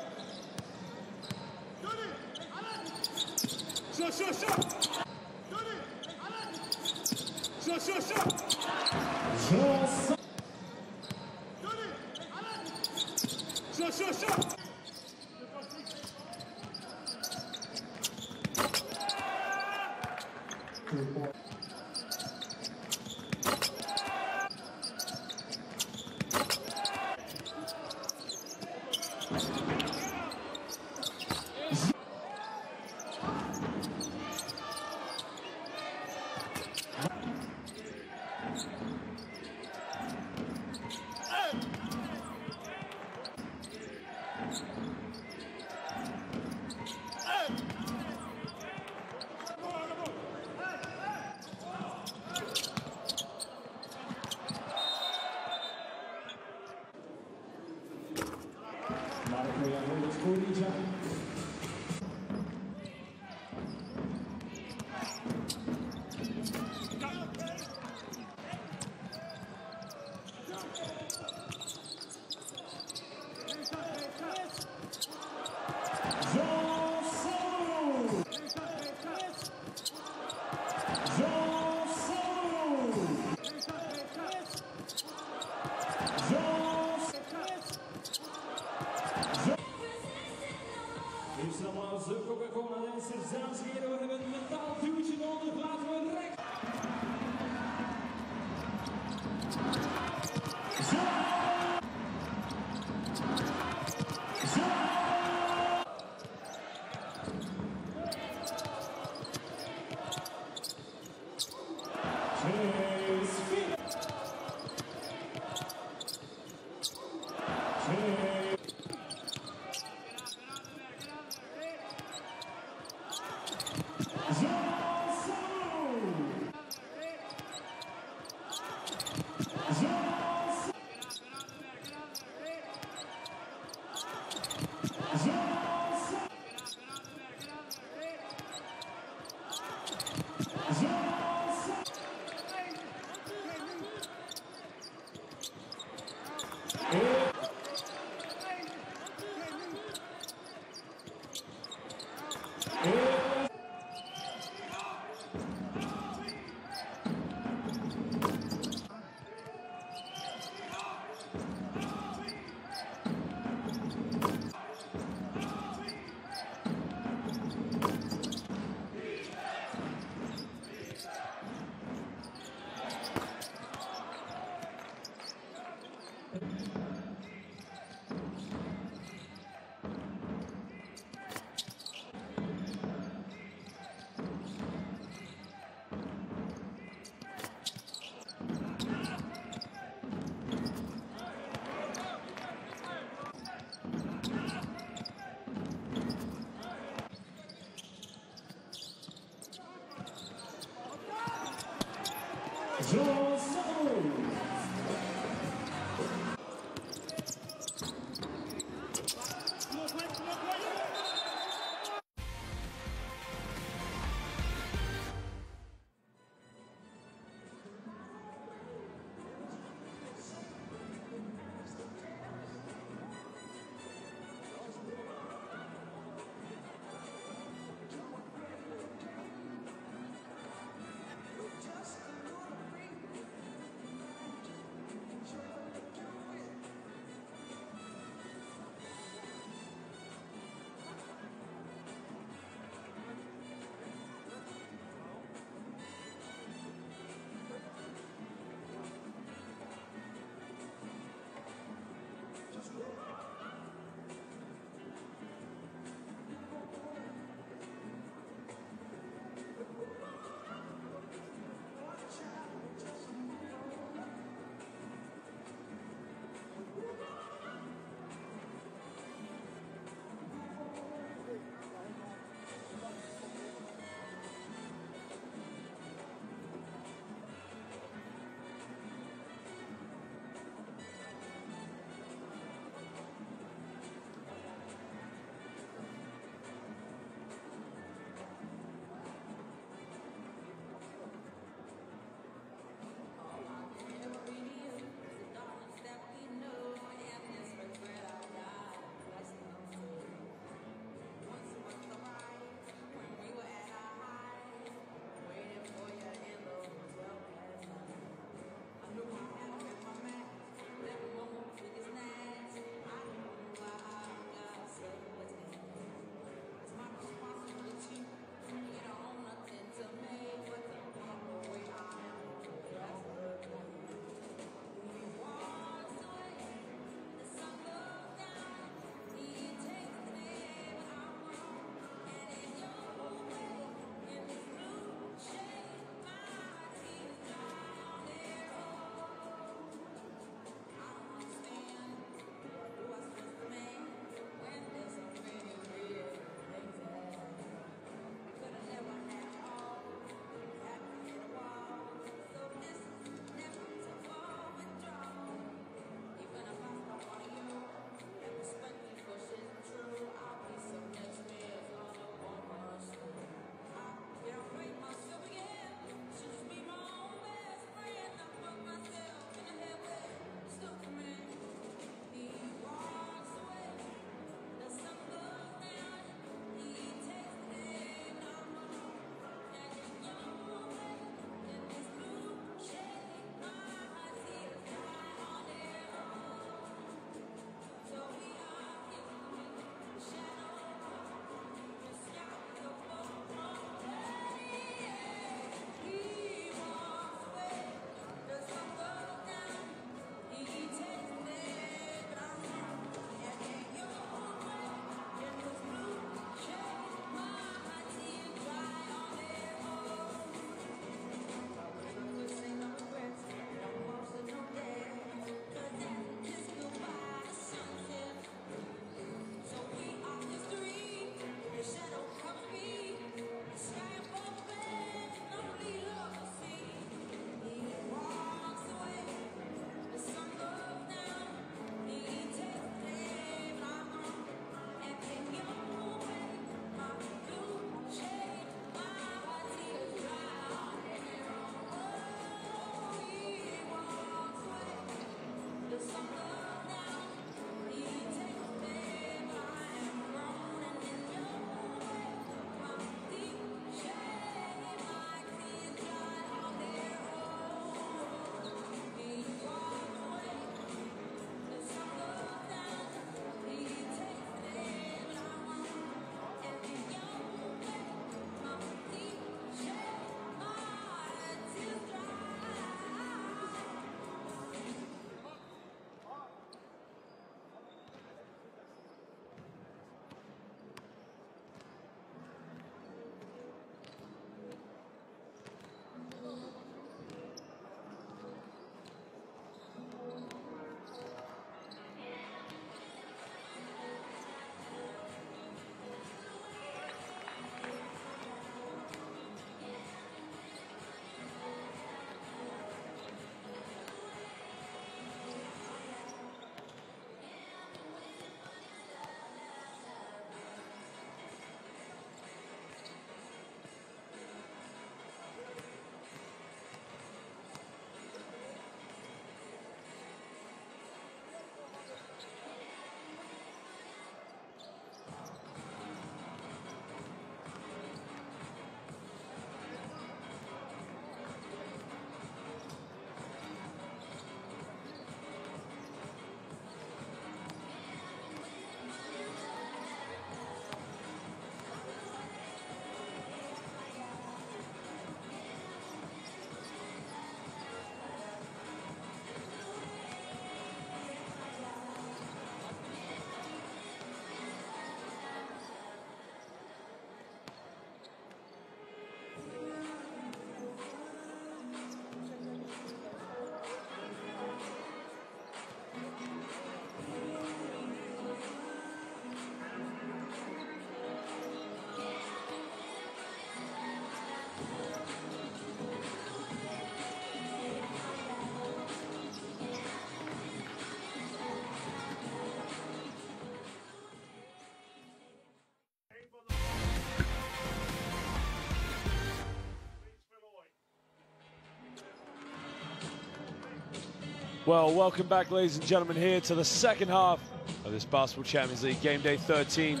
Well, welcome back, ladies and gentlemen, here to the second half of this Basketball Champions League Game Day 13.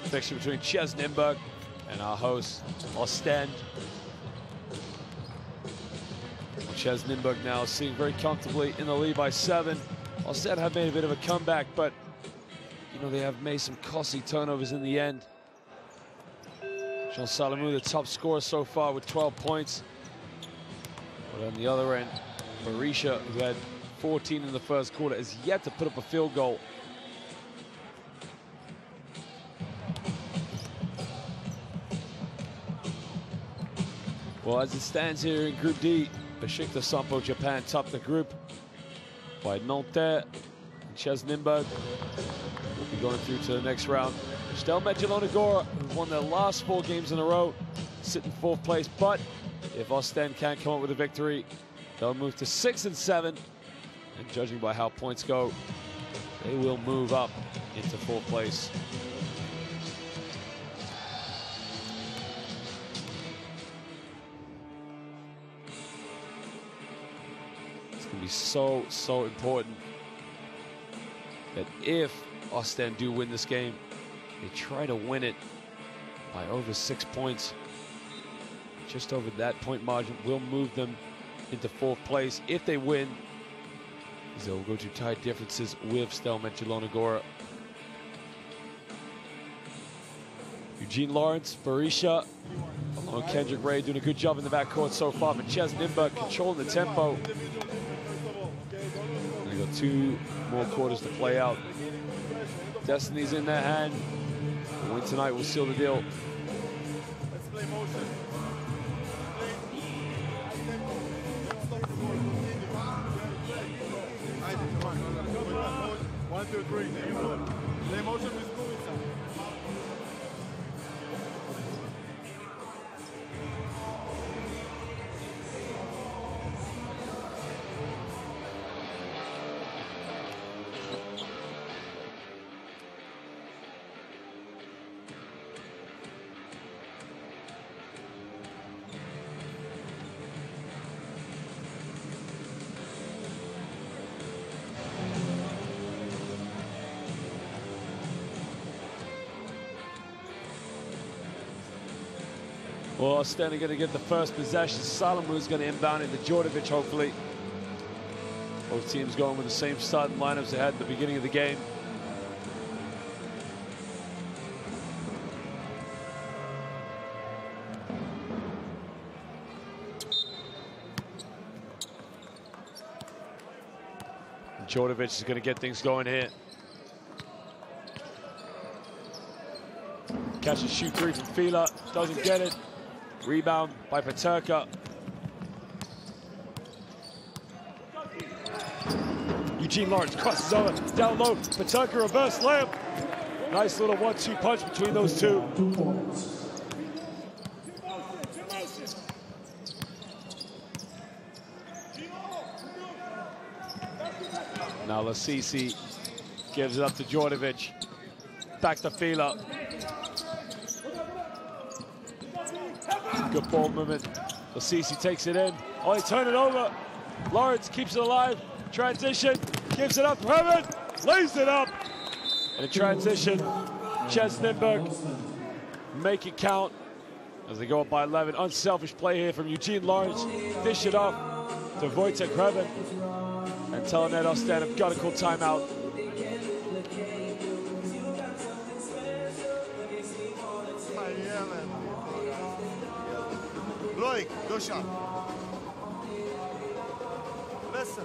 Fixture between CEZ Nymburk and our host, Oostende. CEZ Nymburk now sitting very comfortably in the lead by 7. Oostende have made a bit of a comeback, but you know, they have made some costly turnovers in the end. Jean Salamou, the top scorer so far with 12 points. But on the other end, Berisha, who had 14 in the first quarter, has yet to put up a field goal. Well, as it stands here in Group D, Besiktas Sampo Japan top the group by Nanterre and CEZ Nymburk. Will be going through to the next round. Oostende Medjugorje, who've won their last 4 games in a row, sit in 4th place. But if Oostende can't come up with a victory, they'll move to 6 and 7. And judging by how points go, they will move up into 4th place. It's going to be so important that if Oostende do win this game, they try to win it by over 6 points. Just over that point margin will move them into 4th place. If they win, they'll go to tied differences with Oostende Medjugorje. Eugene Lawrence, Berisha, along with Kendrick Ray doing a good job in the backcourt so far, but CEZ Nymburk controlling the tempo. And they got 2 more quarters to play out. Destiny's in their hand. The win tonight will seal the deal. Let's play motion. 1, 2, 3. Play motion with Kubica. Well, Oostende going to get the first possession. Salamou's going to inbound into Djordjevic, hopefully. Both teams going with the same starting lineups they had at the beginning of the game. Djordjevic is going to get things going here. Catch and shoot 3 from Fila, doesn't get it. Rebound by Peterka. Eugene Lawrence crosses over, down low. Peterka reverse layup. Nice little 1-2 punch between those two. Now CEZ gives it up to Djordjevic. Back to Fila. Good ball movement. CEZ takes it in. Oh, he turned it over. Lawrence keeps it alive. Transition. Gives it up to Heaven. Lays it up. And in transition, CEZ Nymburk make it count as they go up by 11. Unselfish play here from Eugene Lawrence. Dish it off to Wojtek Heaven. And telling that Oostende have got to call timeout. Loic, go shot. Listen.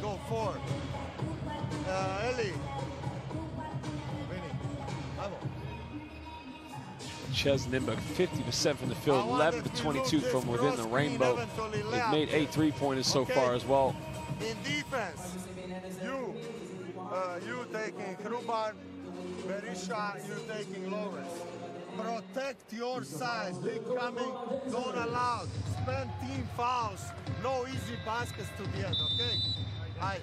Go 4. Eli. Vinny. CEZ Nymburk, 50% from the field, 11 to 22 from within the rainbow. They've made 8 3-pointers so far as well. In defense, you taking Kruban, Berisha, you taking Lawrence. Protect your side. Big coming, don't allow. Spend team fouls. No easy baskets to the end, okay? Aye.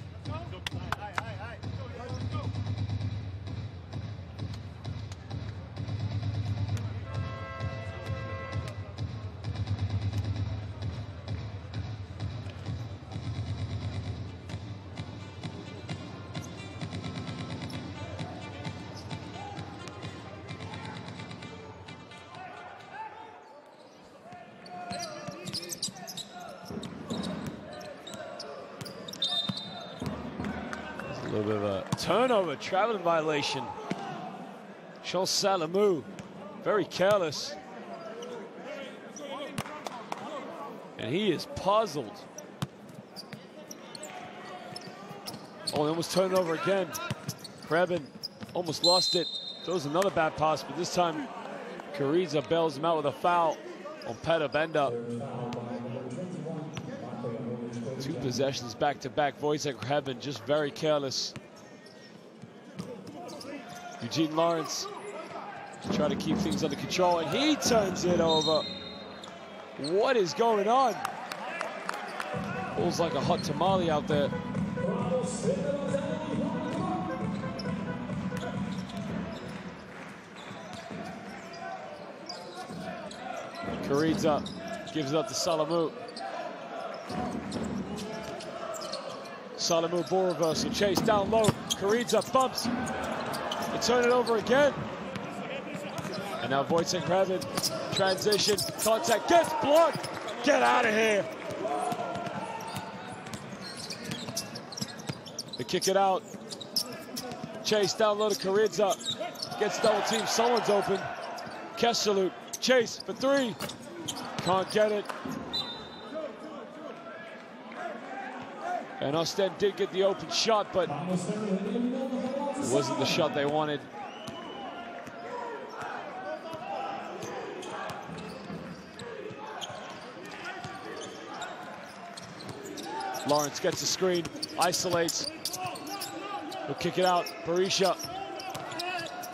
little bit of a turnover, traveling violation. Jean Salamou, very careless. And he is puzzled. Oh, they almost turned it over again. Krebin almost lost it. Throws another bad pass, but this time Kuriza bails him out with a foul on Peter Bender. 2 possessions back-to-back. Wojciech Krebin just very careless. Eugene Lawrence trying to keep things under control, and he turns it over. What is going on? Feels like a hot tamale out there. Kuriza gives it up to Salamou. Salamou ball reversal, chase down low. Kuriza bumps. They turn it over again. And now Wojciech Krebin, transition, contact, gets blocked. Get out of here. They kick it out. Chase down low to Kuriza. Gets double teamed, someone's open. Kesseluk, chase for 3. Can't get it. And Oostende did get the open shot, but it wasn't the shot they wanted. Lawrence gets the screen, isolates. He'll kick it out. Berisha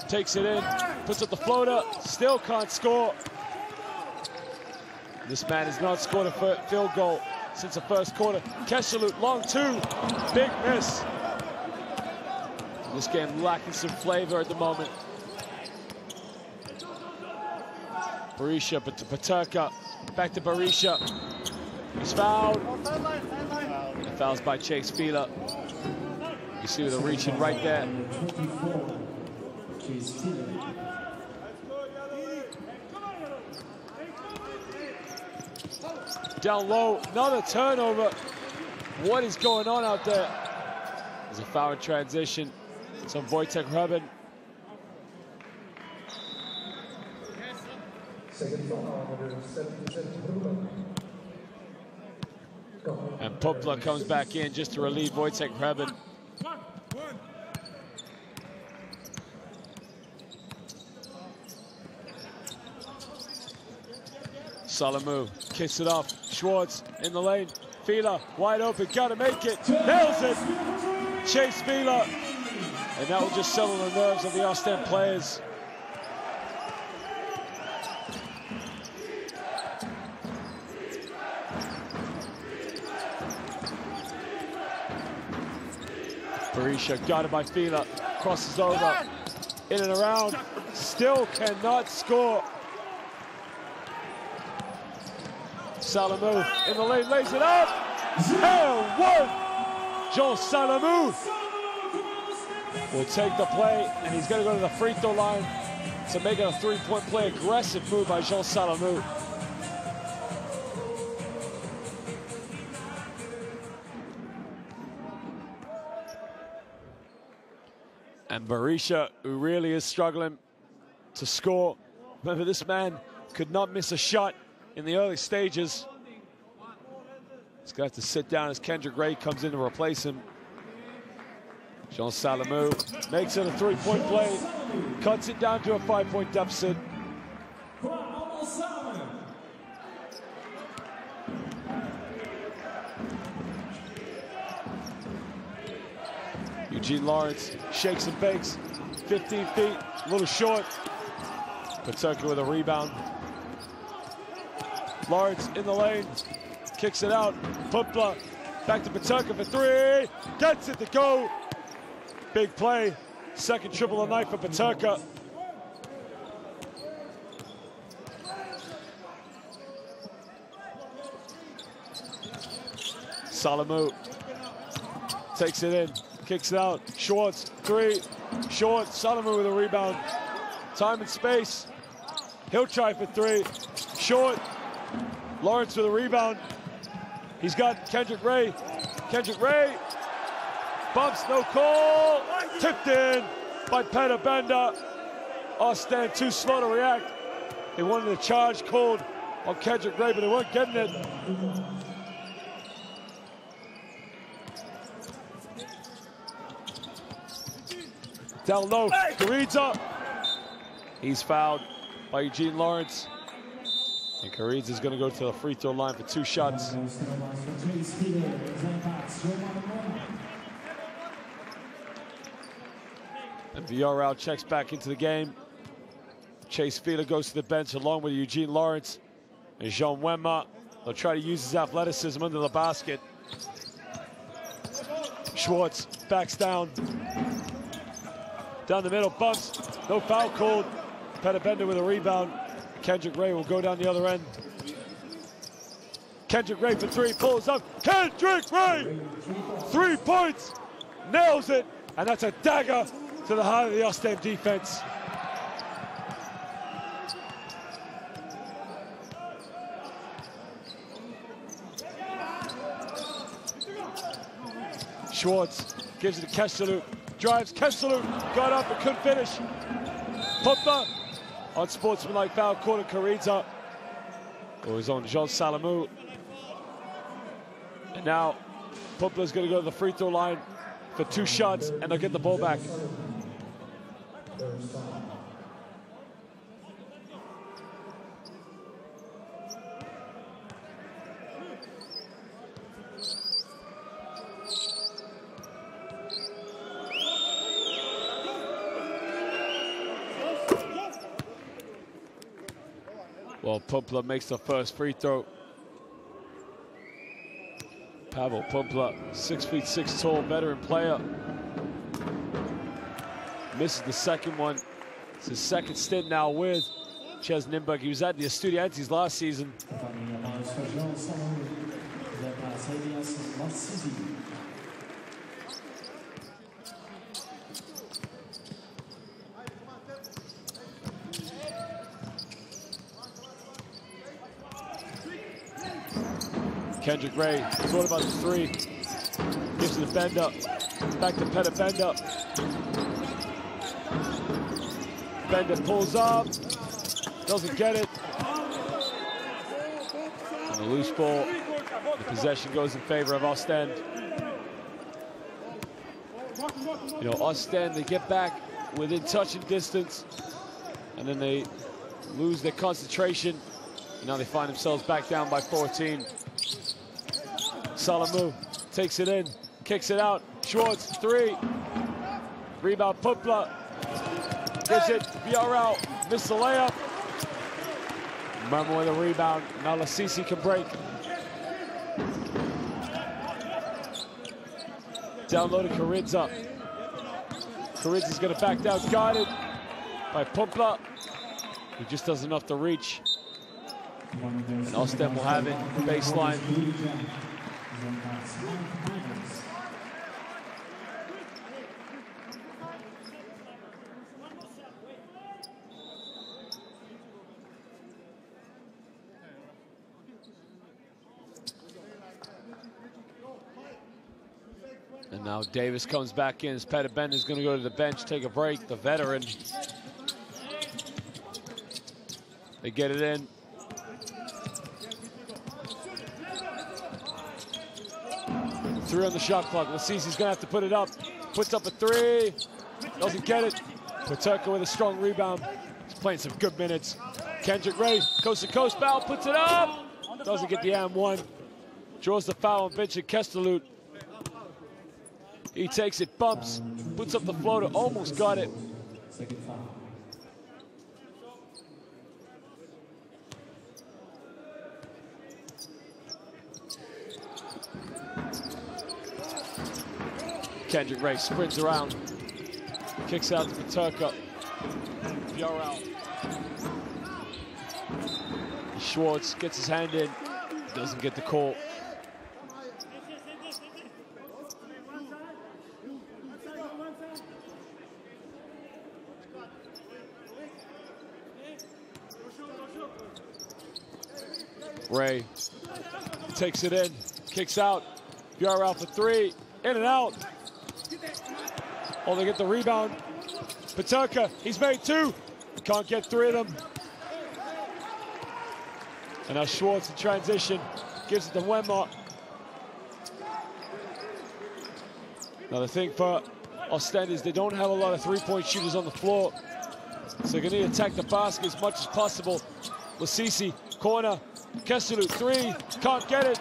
takes it in, puts up the floater, still can't score. This man has not scored a field goal since the first quarter. Kesseluk, long 2, big miss. This game lacking some flavor at the moment. Berisha, but to Paterka, back to Berisha. He's fouled. And fouls by Chase Fila. You see the reaching right there. Down low, another turnover. What is going on out there? There's a foul in transition. It's on Wojciech Krebin. And Poplar comes back in just to relieve Wojciech Krebin. Salamou kicks it off. Schwartz in the lane. Fila wide open, gotta make it. Nails it. Chase Fila. And that will just settle the nerves of the Oostende players. Berisha guarded by Fila. Crosses over. In and around. Still cannot score. Salamou in the lane, lays it up. And 1. Jean Salamou will take the play, and he's going to go to the free throw line to make it a 3-point play. Aggressive move by Jean Salamou. And Berisha, who really is struggling to score. Remember, this man could not miss a shot in the early stages. He's going to have to sit down as Kendrick Ray comes in to replace him. Jean Salamou makes it a 3-point play, cuts it down to a 5-point deficit. Eugene Lawrence shakes and bakes, 15 feet, a little short. Paterka with a rebound. Lawrence in the lane, kicks it out. Pupla back to Paterka for 3, gets it to go. Big play, second triple of the night for Paterka. Salamou takes it in, kicks it out. Schwartz, 3, short. Salamou with a rebound. Time and space. He'll try for 3, short. Lawrence with a rebound. He's got Kendrick Ray. Kendrick Ray Bumps, no call. Tipped in by Peter Bender. Oostende too slow to react. They wanted a charge called on Kendrick Ray, but they weren't getting it. Down low, Karidza. He's fouled by Eugene Lawrence. And Karidza is going to go to the free throw line for 2 shots. And VRL checks back into the game. Chase Fila goes to the bench along with Eugene Lawrence and Jean Wemma. They'll try to use his athleticism under the basket. Schwartz backs down. Down the middle, bumps, no foul called. Peter Bender with a rebound. Kendrick Ray will go down the other end. Kendrick Ray for 3, pulls up. Kendrick Ray! 3 points, nails it, and that's a dagger to the heart of the Oostende defense. Schwartz gives it to Kesselou. Drives, Kesselou got up but couldn't finish. Pumpla on sportsmanlike foul, called Karidza. It was on Jean Salamou. And now Pumpla's going to go to the free throw line for 2 shots, and they'll get the ball back. Well, Pumpla makes the first free throw. Pavel Pumpla, 6'6" tall, veteran player. Misses the second one. It's his second stint now with CEZ Nymburk. He was at the Estudiantes last season. Kendrick Ray thought about the 3. Gives it to Bender. Back to Peter Bender. Bender pulls up. Doesn't get it. And the loose ball. The possession goes in favor of Oostende. You know, Oostende, they get back within touching distance. And then they lose their concentration. And now they find themselves back down by 14. Salamou takes it in, kicks it out. Schwartz, 3. Rebound, Pumpla. Gives it, VRL, missed the layup. Murmur with a rebound. Now Lasisi can break. Down low to Karidza. Karidza's going to back down, guarded by Pumpla. He just does enough to reach. And Oostende will have it, baseline. And now Davis comes back in as Peter Bender is going to go to the bench, take a break, the veteran. They get it in. Three on the shot clock. Lasisi's gonna have to put it up. Puts up a 3. Doesn't get it. Paterka with a strong rebound. He's playing some good minutes. Kendrick Ray, coast to coast foul, puts it up. Doesn't get the M1. Draws the foul on Vincent Kesselou. He takes it, bumps, puts up the floater, almost got it. Kendrick Ray sprints around, kicks out to Paterka. VRL. Schwartz gets his hand in, doesn't get the call. Ray takes it in, kicks out. VRL for 3, in and out. Oh, they get the rebound. Peterka, he's made two. Can't get three of them. And now Schwartz in transition. Gives it to Wemmer. Now the thing for Oostende is they don't have a lot of three-point shooters on the floor. So they're going to attack the basket as much as possible. Lasisi, corner. Kesselu, three. Can't get it.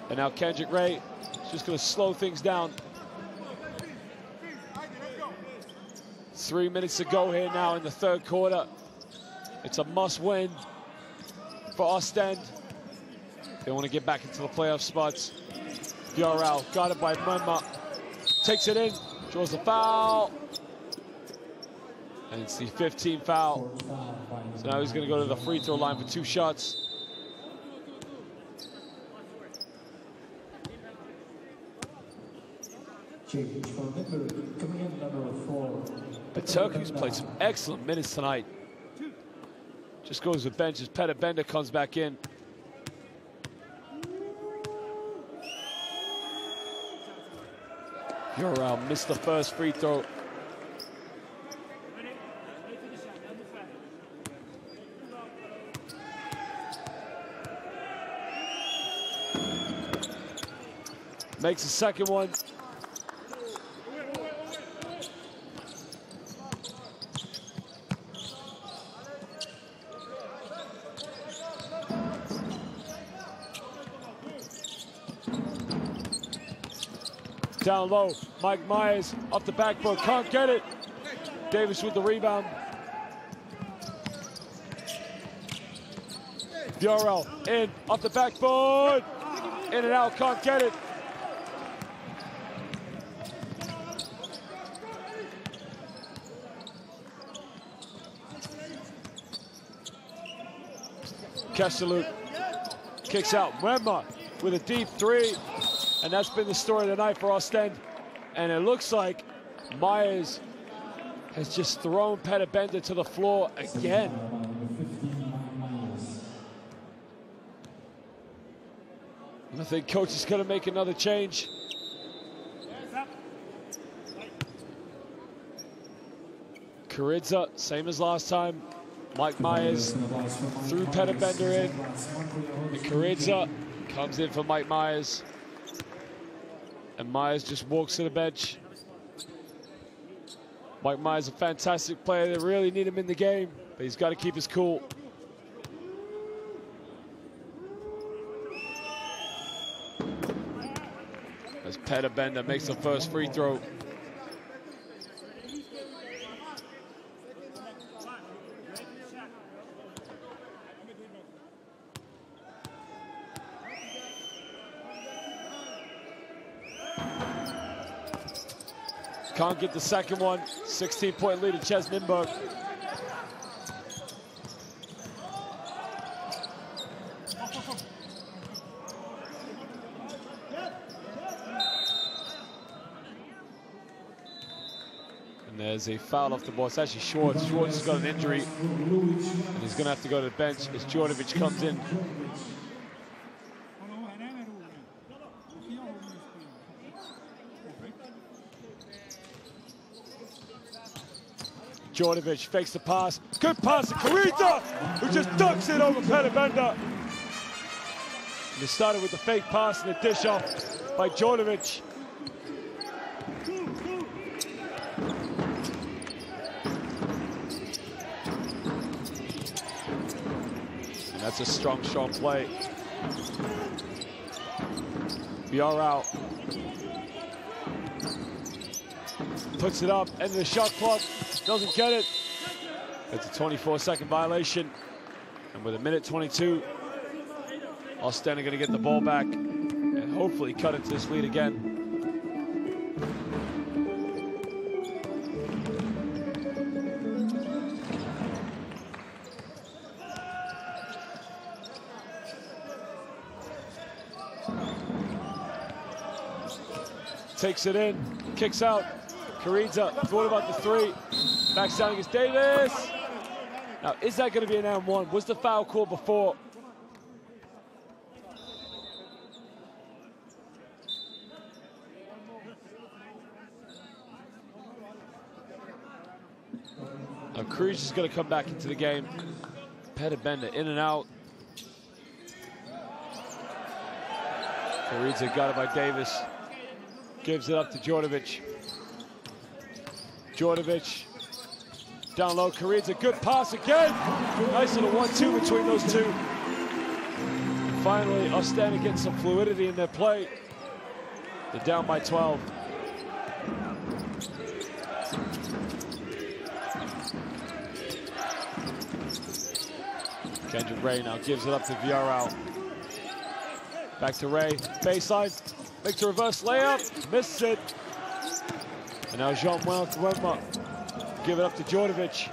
And now Kendrick Ray is just going to slow things down. 3 minutes to go here now in the third quarter. It's a must-win for Oostende. They want to get back into the playoff spots. Bjorau got it by Mumma. Takes it in, draws the foul. And it's the 15th foul. So now he's going to go to the free throw line for 2 shots. But Turkey's played some excellent minutes tonight. Just goes to the bench as Peter Bender comes back in. Bjorau missed the first free throw. Makes the second one. Down low, Mike Myers off the backboard, can't get it. Davis with the rebound. Bjorau in, off the backboard. In and out, can't get it. Kesselu kicks out. Wemmer with a deep three. And that's been the story of the night for Oostende. And it looks like Myers has just thrown Peter Bender to the floor again. I think coach is going to make another change. Karidza, same as last time. Mike Myers threw Peter Bender in. And Karidza comes in for Mike Myers. And Myers just walks to the bench. Mike Myers, a fantastic player. They really need him in the game, but he's got to keep his cool. As Peter Bender makes the first free throw. Can't get the second one. 16-point lead at CEZ Nymburk. And there's a foul off the ball. It's actually Schwartz. Schwartz has got an injury, and he's going to have to go to the bench as Djordjevic comes in. Djordjevic fakes the pass. Good pass to Karidza, who just dunks it over Peter Bender. And it started with the fake pass and the dish off by Djordjevic. And that's a strong, strong play. Bjorau puts it up, end of the shot clock. Doesn't get it. It's a 24-second violation. And with 1:22, Oostende are going to get the ball back and hopefully cut into this lead again. Takes it in, kicks out. Karidza thought about the three. Backs down against Davis. Now, is that going to be an and-one? Was the foul call before? Now Cruz is going to come back into the game. Bender in and out. Karidze got it by Davis. Gives it up to Djordjevic. Djordjevic down low. Karidze, good pass again. Nice little 1-2 between those two. And finally, Oostende getting some fluidity in their play. They're down by 12. Kendrick Ray now gives it up to Villarreal. Back to Ray, baseline, makes a reverse layup, misses it. And now Jean Wenma give it up to Djordjevic.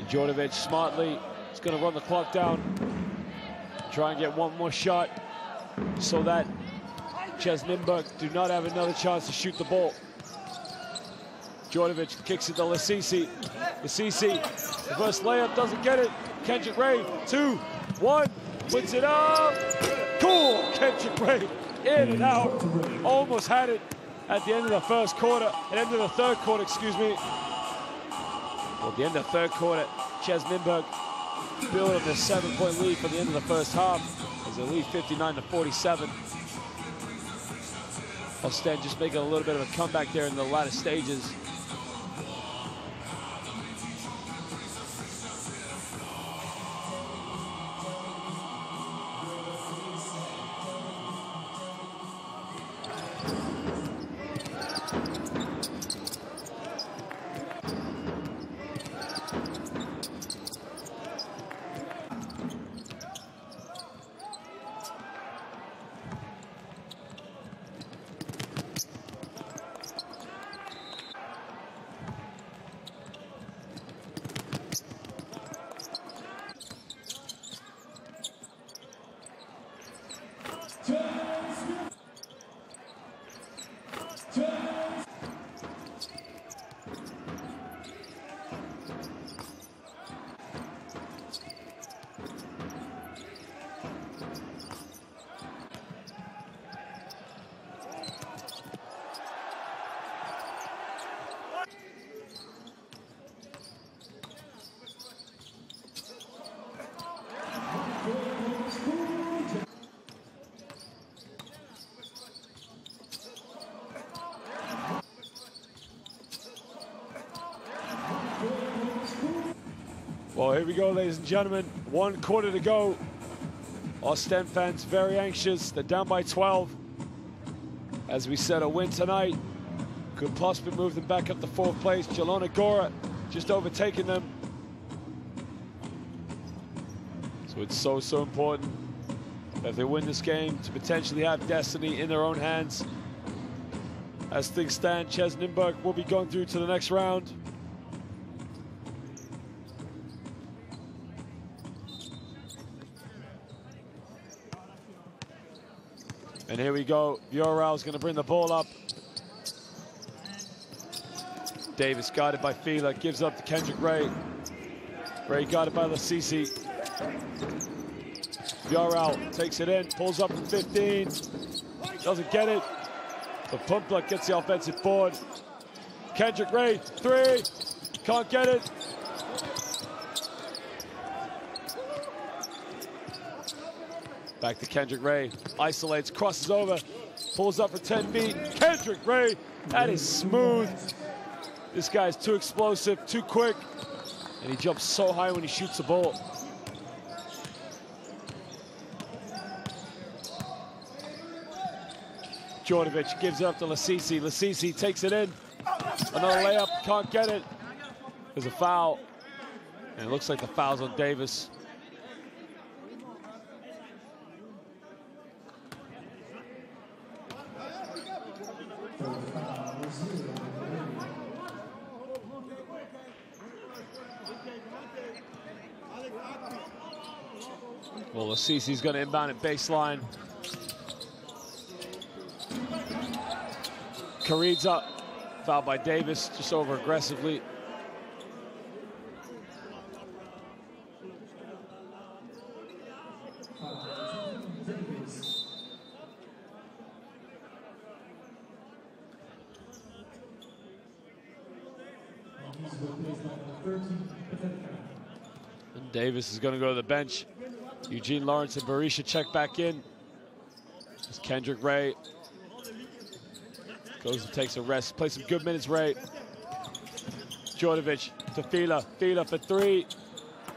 Djordjevic smartly is going to run the clock down. Try and get one more shot so that CEZ Nymburk do not have another chance to shoot the ball. Djordjevic kicks it to Lasisi. Lasisi, reverse layup, doesn't get it. Kendrick Ray, 2, 1, puts it up. Cool, Kendrick Ray, in and out. Almost had it at the end of the first quarter, at the end of the third quarter, excuse me. Well, at the end of the third quarter, CEZ Nymburk built up their 7-point lead for the end of the first half. As they lead 59-47. Oostende just making a little bit of a comeback there in the latter stages. Well, here we go, ladies and gentlemen. 1 quarter to go. Oostende fans very anxious. They're down by 12. As we said, a win tonight could possibly move them back up to 4th place. Jelona Gora just overtaking them. So it's so important that if they win this game to potentially have destiny in their own hands. As things stand, CEZ Nymburk will be going through to the next round. And here we go. Villarreal is going to bring the ball up. Davis guarded by Fila, gives up to Kendrick Ray. Ray guarded by Lasisi. Villarreal takes it in, pulls up from 15. Doesn't get it. But Pumpla gets the offensive board. Kendrick Ray, 3. Can't get it. Back to Kendrick Ray, isolates, crosses over, pulls up for 10 feet. Kendrick Ray, that is smooth. This guy's too explosive, too quick, and he jumps so high when he shoots the ball. Djordjevic gives it up to Lasisi. Lasisi takes it in. Another layup, can't get it. There's a foul, and it looks like the foul's on Davis. Well, Lasisi's going to inbound at baseline. Karidze, fouled by Davis, just over aggressively. And Davis is going to go to the bench. Eugene Lawrence and Berisha check back in. As Kendrick Ray goes and takes a rest. Play some good minutes, Ray. Djordjevic to Fila. Fila for three.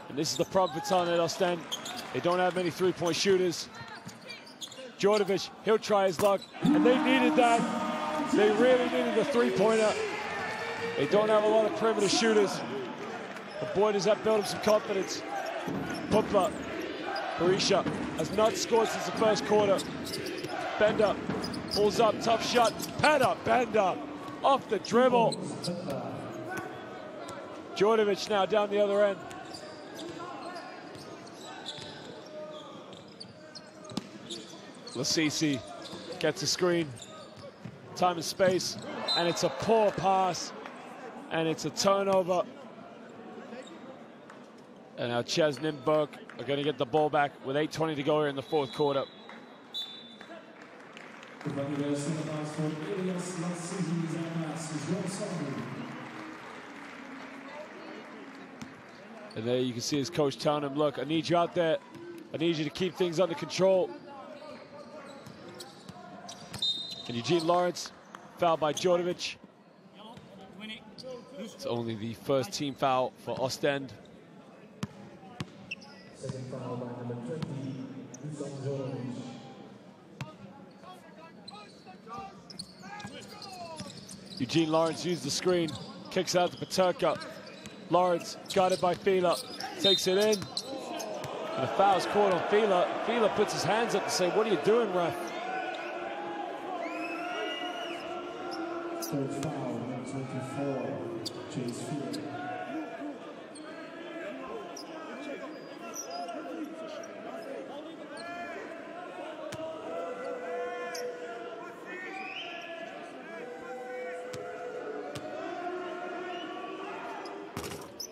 And this is the problem for Tana at Oostende. They don't have many three-point shooters. Djordjevic, he'll try his luck. And they needed that. They really needed the three-pointer. They don't have a lot of perimeter shooters. But boy, does that build him some confidence. Pupla, Berisha has not scored since the first quarter. Bender pulls up, tough shot. Bender off the dribble. Djordjevic now down the other end. Lasisi gets a screen. Time and space. And it's a poor pass. And it's a turnover. And now CEZ Nymburk are going to get the ball back with 8:20 to go here in the fourth quarter. And there you can see his coach telling him, look, I need you out there. I need you to keep things under control. And Eugene Lawrence, fouled by Djordjevic. It's only the first team foul for Oostende. Second foul by number 20, Djordjevic. Eugene Lawrence used the screen, kicks out to Paterka. Lawrence guarded by Fila, takes it in. And the foul's caught on Fila. Fila puts his hands up to say, what are you doing, ref? Third foul, number 24, Chase Field.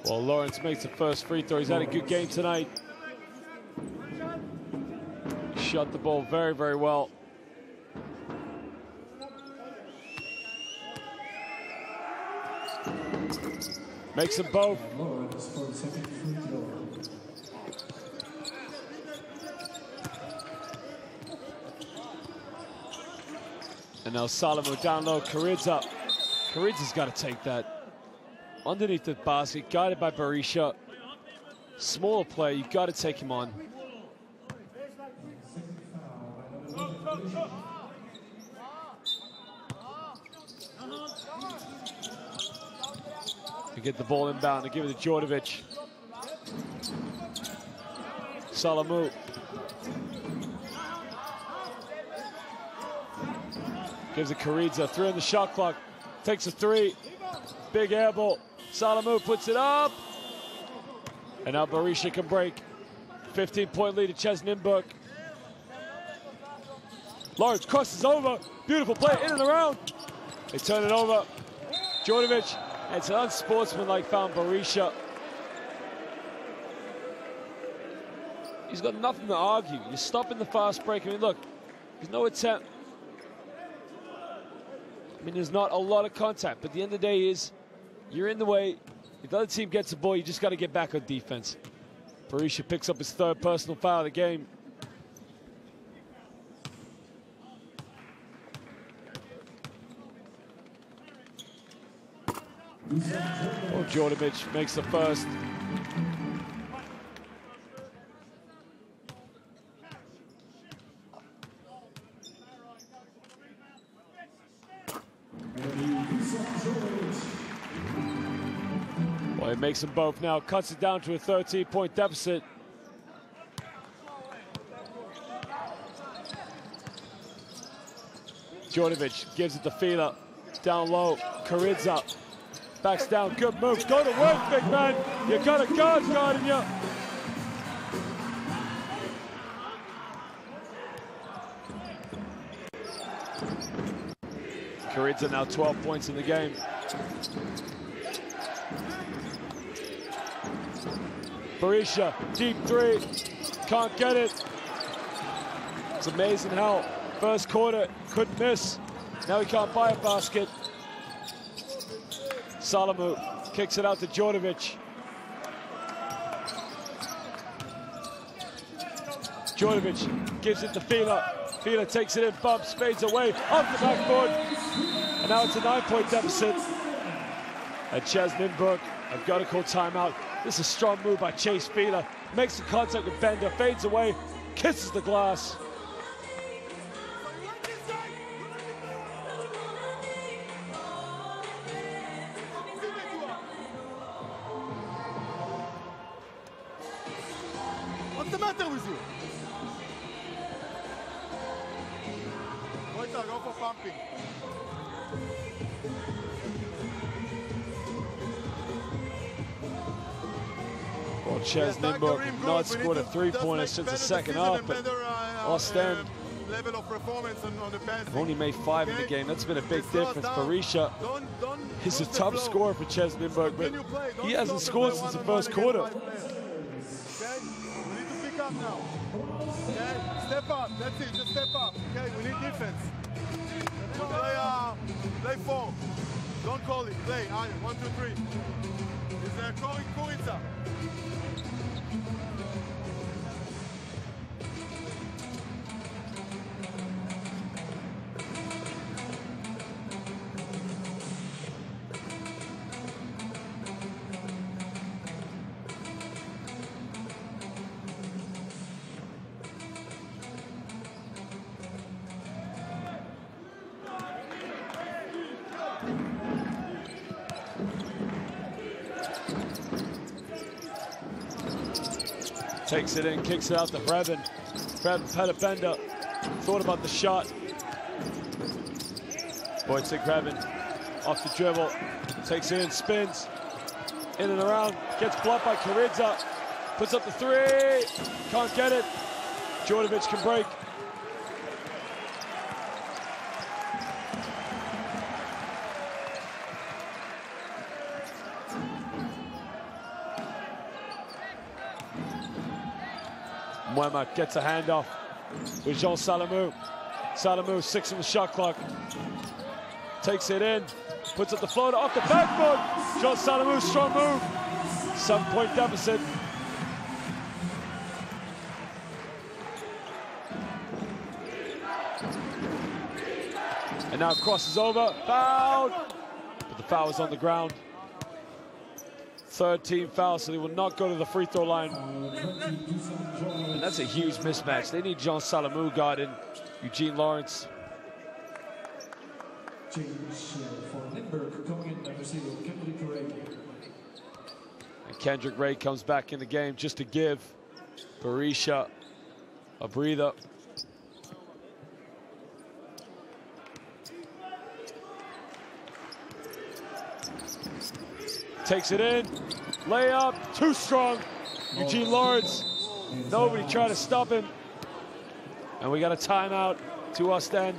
Well, Lawrence makes the first free throw. He's had a good game tonight. Shot the ball very, very well. Makes them both. Lawrence for the second free throw. And now Salomo down low. Karidza. Karidza's got to take that. Underneath the basket, guided by Berisha. Smaller player, you've got to take him on. To get the ball inbound, to give it to Djordjevic. Salamu. Gives it Karidza, three on the shot clock. Takes a three. Big air ball. Salamu puts it up. And now Berisha can break. 15-point lead to CEZ Nymburk. Lawrence crosses over. Beautiful play, in and around. They turn it over. Djordjevic. It's an unsportsmanlike foul on Berisha. He's got nothing to argue. You're stopping the fast break. I mean, look, there's no attempt. I mean, there's not a lot of contact, but the end of the day is you're in the way. If the other team gets the ball, you just got to get back on defense. Berisha picks up his third personal foul of the game. Well, Djordjevic makes the first. Well, it makes them both now. Cuts it down to a 13-point deficit. Djordjevic gives it to Fila. Down low. Karidza. Backs down, good move. Go to work, big man. You got a guard guarding you. Karidza now 12 points in the game. Berisha, deep three. Can't get it. It's amazing how first quarter couldn't miss. Now he can't buy a basket. Salamu kicks it out to Djordjevic. Djordjevic gives it to Fila. Fila takes it in, bumps, fades away, off the backboard. And now it's a 9-point deficit. And CEZ Nymburk have got to call timeout. This is a strong move by Chase Fila. Makes the contact with Bender, fades away, kisses the glass. What's the matter with you? Go for pumping. Well, CEZ Nymburk not scored a three-pointer since the second half, but Oostende level of performance on the have only made 5 in the game. That's been a big difference. Barisha is a top scorer for CEZ Nymburk, but he hasn't scored since the first quarter. Okay, we need to pick up now. Okay, step up. That's it. Just step up. Okay, we need defense. Play 4. Don't call it. Play. 1, 2, 3. Is calling Kurica. Takes it in, kicks it out to Brevin. Brevin had a bender, thought about the shot. Wojciech Brevin off the dribble, takes it in, spins, in and around, gets blocked by Kurica, puts up the 3, can't get it. Djordjevic can break. Mwema gets a handoff with Jean Salamou. Salamou, 6 on the shot clock. Takes it in, puts up the floater off the backboard. Jean Salamou, strong move. 7-point deficit. And now crosses over, fouled. But the foul is on the ground. Third team foul, so they will not go to the free throw line. And that's a huge mismatch. They need Jean Salamou guarding Eugene Lawrence. Change for Nymburk coming in, number 0, Kendrick Ray. And Kendrick Ray comes back in the game just to give Barisha a breather. Takes it in, layup, too strong. Eugene Lawrence, nobody tried to stop him. And we got a timeout to Oostende.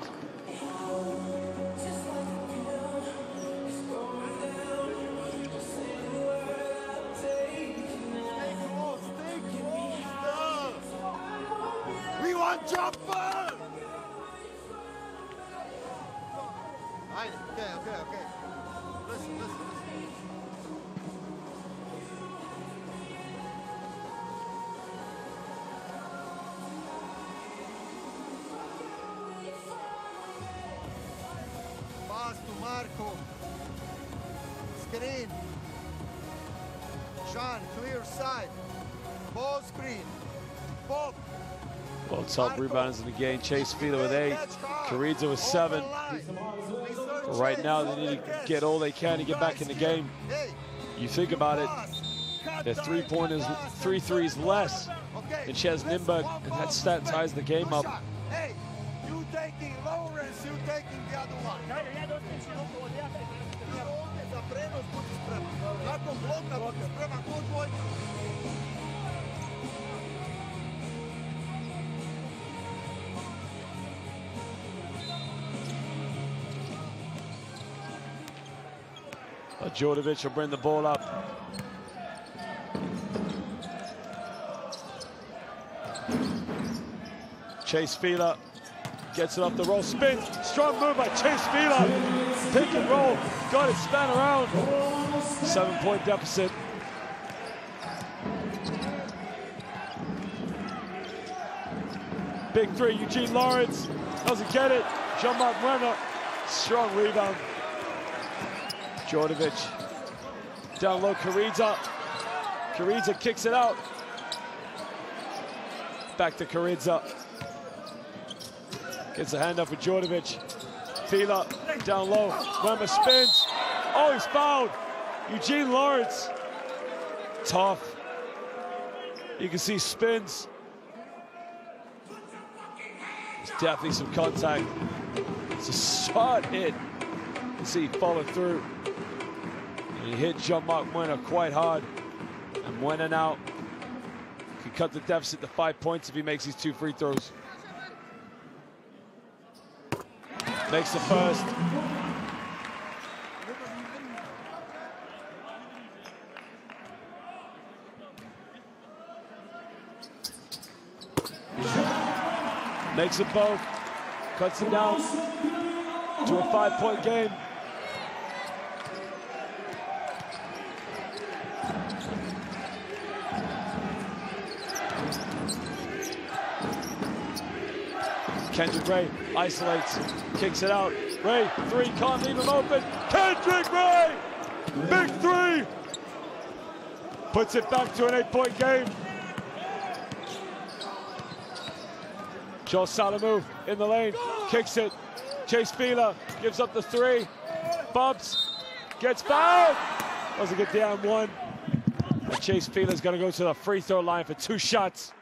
We want jumper! Okay. Listen. Pass to Marco. Screen. Sean, clear side. Ball screen. Pop. Well, top rebounders in the game. Chase Fila with 8. Kurica with 7. But right now, they need to get all they can to get back in the game. You think about it, their 3-pointers, 3 threes less than CEZ Nymburk, and that stat ties the game up. Hey, you taking Lawrence, you taking the other one. Djordjevic will bring the ball up. Chase Fila gets it off the roll, spin, strong move by Chase Fila. Pick and roll, got it, span around. 7-point deficit. Big three, Eugene Lawrence doesn't get it. Jean-Marc Muema, strong rebound. Djordjevic down low, Karidza. Karidza kicks it out. Back to Karidza. Gets a hand up with Djordjevic. Fila down low. Muema spins. Oh, he's fouled. Eugene Lawrence. Tough. You can see spins. There's definitely some contact. It's a shot hit. You can see he followed through. And he hit Jean-Marc Muema quite hard. And Muema now can cut the deficit to 5 points if he makes these 2 free throws. Makes the first. Makes it both. Cuts it down to a 5-point game. Kendrick Ray isolates, kicks it out. Ray, three, can't leave him open. Kendrick Ray, big three. Puts it back to an 8-point game. Joel Salamou in the lane, kicks it. Chase Fila gives up the three. Bumps, gets fouled. Doesn't get down one. And Chase Fila's gonna go to the free throw line for 2 shots.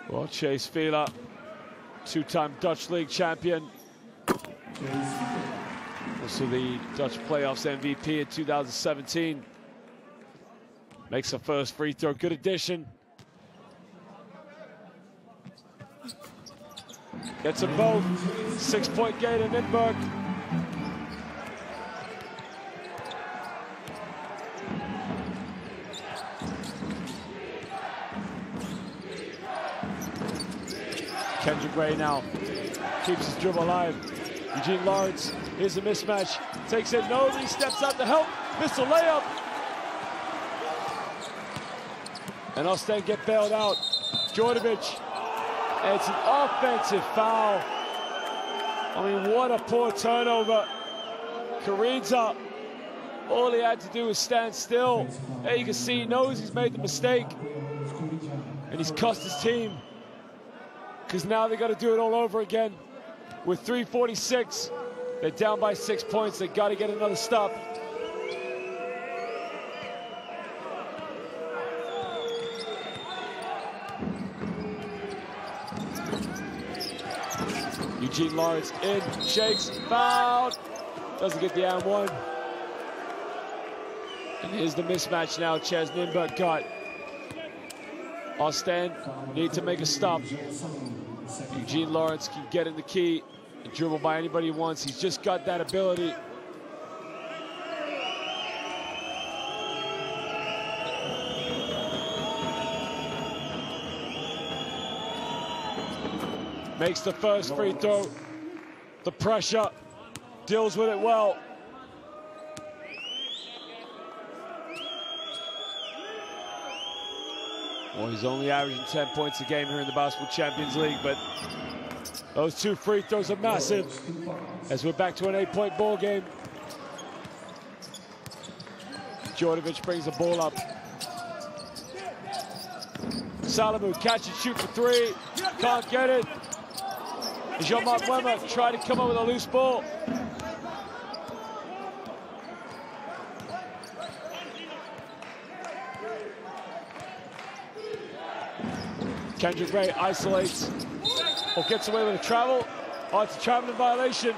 Well, Chase Fila, 2-time Dutch League champion. Also the Dutch playoffs MVP in 2017. Makes the first free throw, good addition. Gets them both, 6-point game in Nymburk. Kendrick Ray now keeps his dribble alive. Eugene Lawrence, here's a mismatch. Takes it, nobody steps up to help. Missed a layup. And Oostende get bailed out. Djordjevic, and it's an offensive foul. I mean, what a poor turnover. Karidza, all he had to do was stand still. There you can see, he knows he's made the mistake. And he's cost his team. Because now they got to do it all over again. With 3:46, they're down by 6 points. They got to get another stop. Eugene Lawrence in, shakes, fouled. Doesn't get the and one. And here's the mismatch now. CEZ Nymburk got. Oostende need to make a stop. Eugene Lawrence can get in the key and dribble by anybody he wants. He's just got that ability. Makes the first free throw. The pressure, deals with it well. Well, he's only averaging 10 points a game here in the Basketball Champions League, but those 2 free throws are massive as we're back to an 8-point ball game. Djordjevic brings the ball up. Salamou, catch and shoot for 3. Can't get it. Jean-Marc Muema tried to come up with a loose ball. Kendrick Ray isolates, or gets away with a travel. Oh, it's a traveling violation.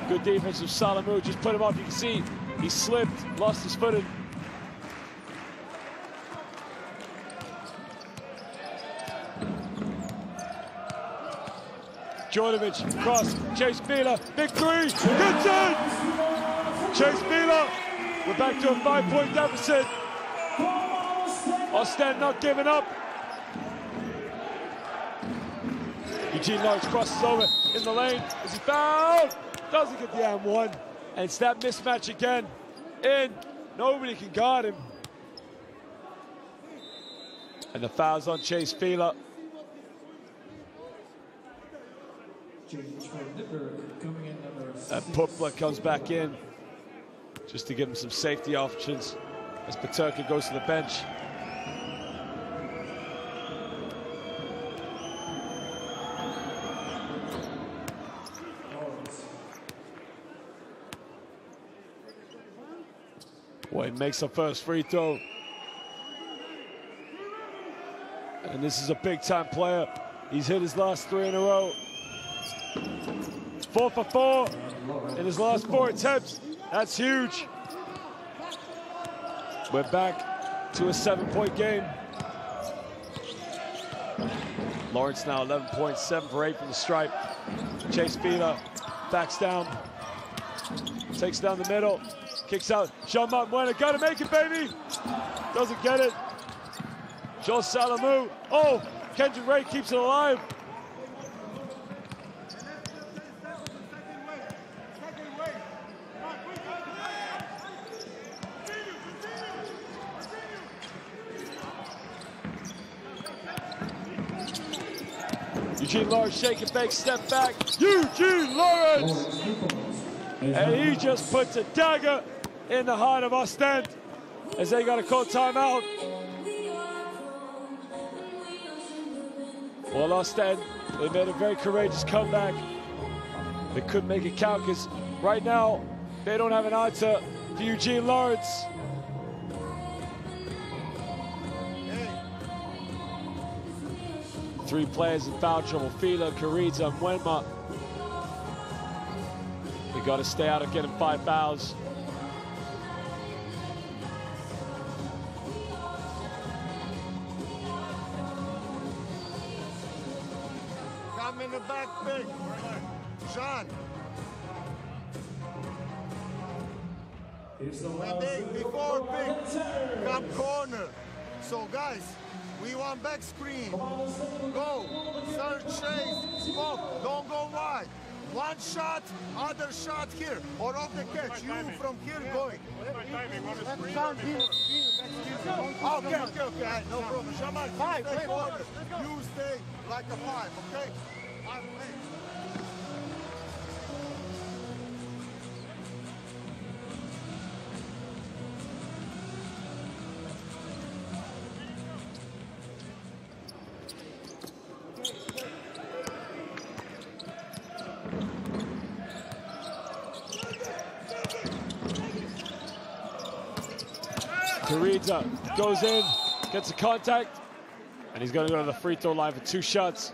Good defense of Salamou, just put him up. You can see he slipped, lost his footing. Djordjevic, cross, Chase Fila, big three, gets in! Chase Fila, we're back to a 5-point deficit. Oostende not giving up. Eugene Lawrence crosses over in the lane. Is he fouled? Doesn't get the and one. And it's that mismatch again. In. Nobody can guard him. And the foul's on Chase Fieler. And Pupla comes back in just to give him some safety options as Peterka goes to the bench. Boy, makes the first free throw. And this is a big-time player. He's hit his last 3 in a row. 4 for 4 in his last 4 attempts. That's huge. We're back to a 7-point game. Lawrence now 11.7 for 8 from the stripe. Chase Fieler backs down. Takes down the middle. Kicks out. Jean-Marc Muena. Gotta make it, baby. Doesn't get it. Joe Salamou. Oh, Kendrick Ray keeps it alive. Eugene Lawrence, shake and bake, step back. Eugene Lawrence! And he just puts a dagger in the heart of Oostende as they got to call timeout. Well, Oostende, they made a very courageous comeback. They couldn't make it count because right now they don't have an answer for Eugene Lawrence. Three players in foul trouble: Fieler, Kariza, and Wenma. They got to stay out of getting 5 fouls. Come in the back, Big. Sean. When they, before Big, come corner. So, guys, we want back screen. Go. Search, chase, smoke. Don't go wide. One shot, other shot here. Or off the catch. You from here going. Okay. No problem. Shaman, you stay like a 5, okay? Kariza goes in, gets a contact, and he's going to go to the free throw line for 2 shots.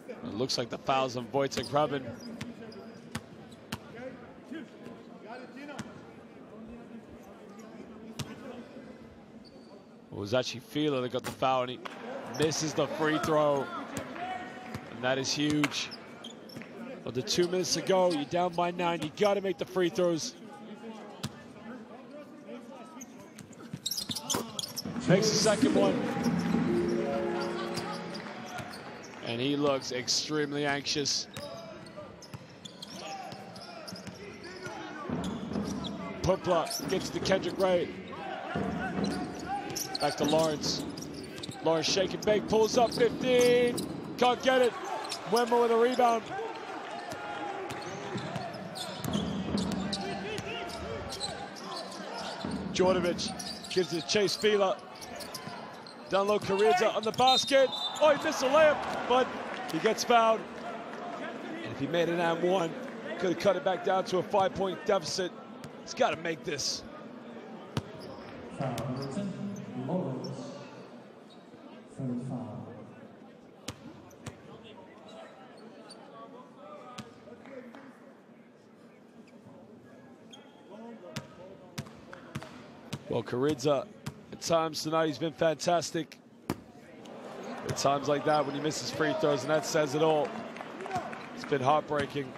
It looks like the foul's on Wojtek Hrabin. It was actually Fieler that got the foul, and he misses the free throw. And that is huge. Under 2 minutes to go, you're down by 9. You got to make the free throws. Makes the second one. And he looks extremely anxious. Pupla gets to Kendrick Ray. Back to Lawrence. Lawrence shake and bake, pulls up 15. Can't get it. Wemmer with a rebound. Djordjevic gives it to Chase Fieler. Down low, Kariza on the basket. Oh, he missed a layup, but he gets fouled. And if he made an and one, could have cut it back down to a 5-point deficit. He's got to make this. Foul number 10, Lawrence. Third foul. Well, Kariza, at times tonight, he's been fantastic. At times like that, when he misses free throws, and that says it all. It's been heartbreaking.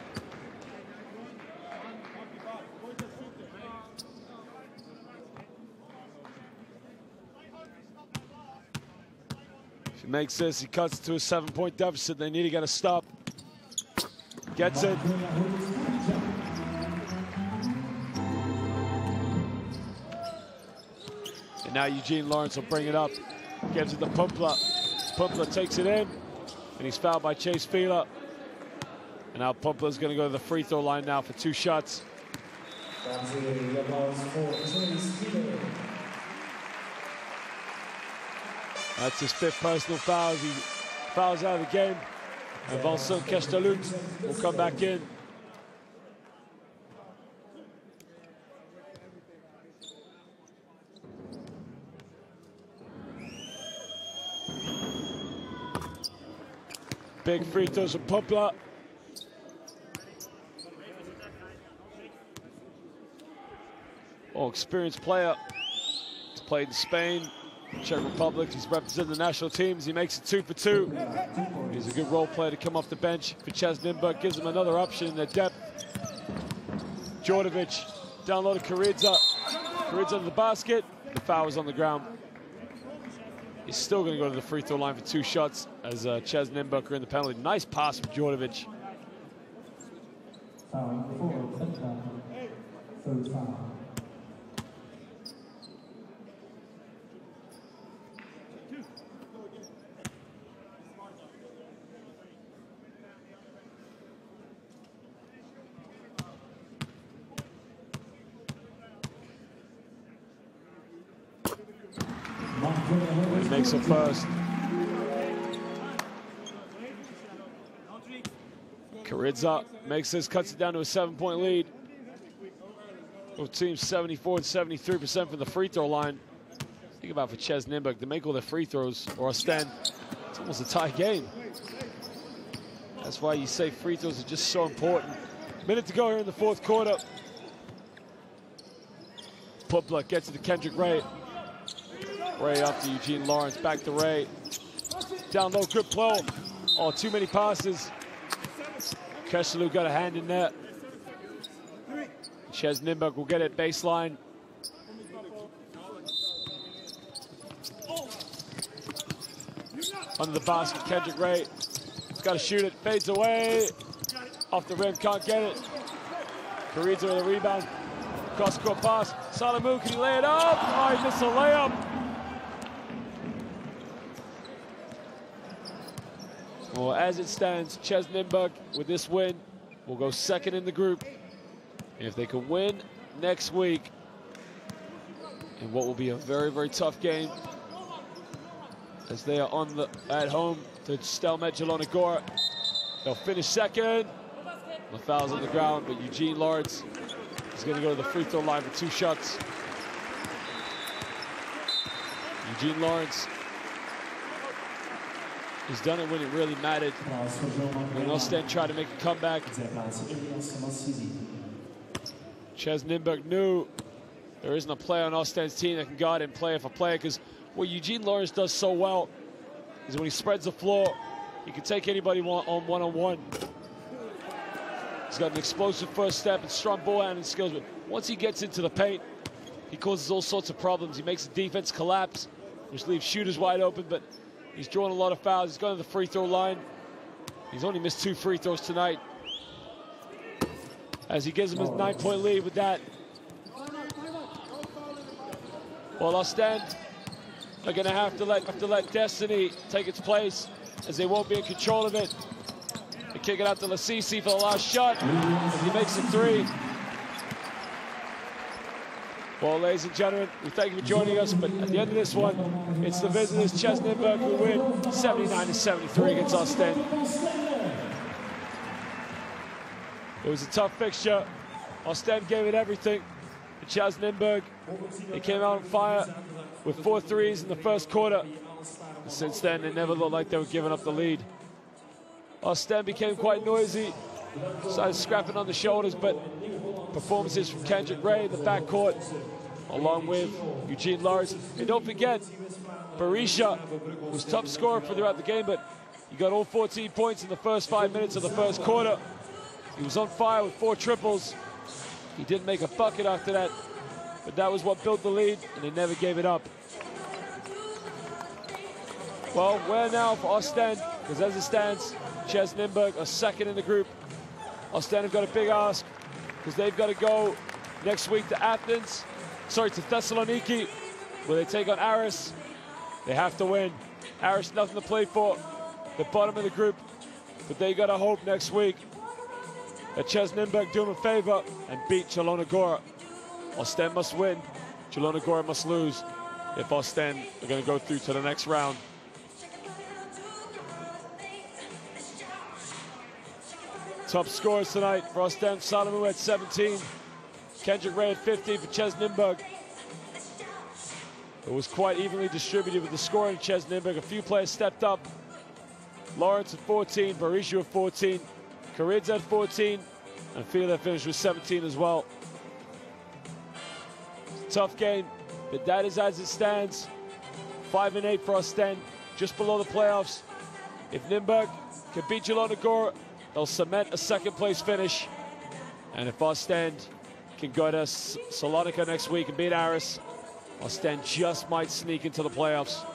He makes this, he cuts it to a 7-point deficit. They need to get a stop. Gets it. And now Eugene Lawrence will bring it up. Gives it to Pumpla. Pumpla takes it in. And he's fouled by Chase Fila. And now Pumpla's going to go to the free throw line now for 2 shots. That's his 5th personal foul. He fouls out of the game. And Vincent Castellut will come back in. Big free throws from Pumpla. Experienced player. He's played in Spain, Czech Republic. He's represented the national teams. He makes it 2 for 2. He's a good role player to come off the bench for CEZ Nymburk. Gives him another option in the depth. Djordjevic down low to Karidza. Karidza to the basket. The foul is on the ground. He's still going to go to the free throw line for 2 shots as CEZ Nymburk are in the penalty. Nice pass from Djordjevic. He makes it first. Karidza makes this, cuts it down to a 7-point lead. Both teams 74 and 73% from the free throw line. Think about for CEZ Nymburk to make all their free throws, or Oostende, it's almost a tie game. That's why you say free throws are just so important. Minute to go here in the 4th quarter. Pumpla gets it to Kendrick Ray. Ray up to Eugene Lawrence, back to Ray. Down low, good blow. Oh, too many passes. Kesselou got a hand in there. CEZ Nymburk will get it baseline. Under the basket, Kendrick Ray. He's got to shoot it, fades away. Off the rim, can't get it. Karidza with a rebound. Cross-court pass. Salamou, can he lay it up? Oh, he missed a layup. Well, as it stands, CEZ Nymburk with this win will go 2nd in the group. If they can win next week in what will be a very, very tough game, as they are at home to Stelmet Jelona, they'll finish 2nd. The foul's on the ground, but Eugene Lawrence is going to go to the free throw line for 2 shots. Eugene Lawrence, he's done it when it really mattered. When Oostende tried to make a comeback. CEZ Nymburk knew there isn't a player on Oostende's team that can guard him player for player, because what Eugene Lawrence does so well is when he spreads the floor, he can take anybody on one-on-one. He's got an explosive first step and strong ball handling skills, but once he gets into the paint, he causes all sorts of problems. He makes the defense collapse, which leaves shooters wide open, but he's drawn a lot of fouls. He's gone to the free throw line. He's only missed 2 free throws tonight, as he gives him his 9-point lead with that. Well, Oostende are going to have to let destiny take its place, as they won't be in control of it. They kick it out to Lassisi for the last shot, as he makes it 3. Well, ladies and gentlemen, we thank you for joining us, but at the end of this one, it's the visitors, CEZ Nymburk, who win 79-73 against Oostende. It was a tough fixture. Oostende gave it everything. But CEZ Nymburk, they came out on fire with 4 threes in the first quarter. And since then, they never looked like they were giving up the lead. Oostende became quite noisy, started scrapping on the shoulders, but performances from Kendrick Ray in the backcourt, along with Eugene Lawrence. And don't forget, Berisha was top scorer throughout the game, but he got all 14 points in the first 5 minutes of the first quarter. He was on fire with 4 triples. He didn't make a bucket after that, but that was what built the lead, and they never gave it up. Well, where now for Oostende? Because as it stands, CEZ Nymburk are second in the group. Oostende have got a big ask because they've got to go next week to Thessaloniki, where they take on Aris. They have to win. Aris, nothing to play for. The bottom of the group, but they got to hope next week that CEZ Nymburk do them a favor and beat Zielona Góra. Oostende must win. Zielona Góra must lose if Oostende are going to go through to the next round. Top scorers tonight for Oostende: Salomon at 17, Kendrick Ray at 15 for CEZ Nymburk. It was quite evenly distributed with the scoring in CEZ Nymburk. A few players stepped up. Lawrence at 14, Barishu at 14, Karidze at 14, and Fila finished with 17 as well. Tough game, but that is as it stands. 5 and 8 for Oostende, just below the playoffs. If Nymburk can beat Zielona Góra, they'll cement a second-place finish. And if Oostende can go to Salonika next week and beat Aris, Oostende just might sneak into the playoffs.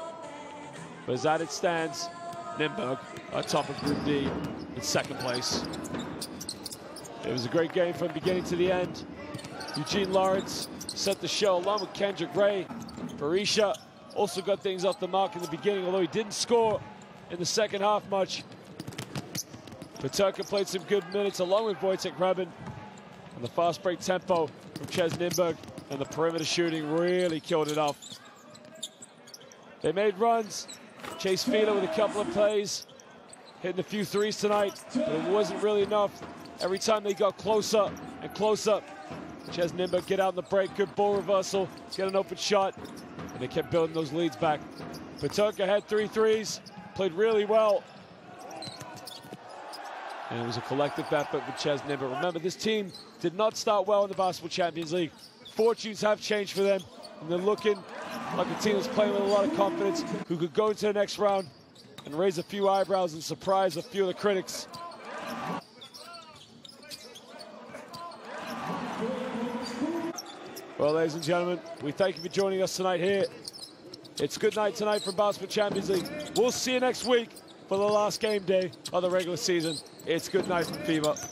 But as that it stands, Nymburk are top of Group D in second place. It was a great game from beginning to the end. Eugene Lawrence set the show along with Kendrick Ray. Barisha also got things off the mark in the beginning, although he didn't score in the second half much. Peterka played some good minutes along with Wojtek Hrabin. And the fast break tempo from CEZ Nymburk and the perimeter shooting really killed it off. They made runs. Chase Fila with a couple of plays, hitting a few threes tonight, but it wasn't really enough. Every time they got closer and closer, CEZ Nymburk get out in the break, good ball reversal, get an open shot, and they kept building those leads back. Peterka had 3 threes, played really well. And it was a collective effort with CEZ Nymburk. Remember, this team did not start well in the Basketball Champions League. Fortunes have changed for them, and they're looking like a team that's playing with a lot of confidence, who could go into the next round and raise a few eyebrows and surprise a few of the critics. Well, ladies and gentlemen, we thank you for joining us tonight here. It's good night tonight from Basketball Champions League. We'll see you next week for the last game day of the regular season. It's good night from FIBA.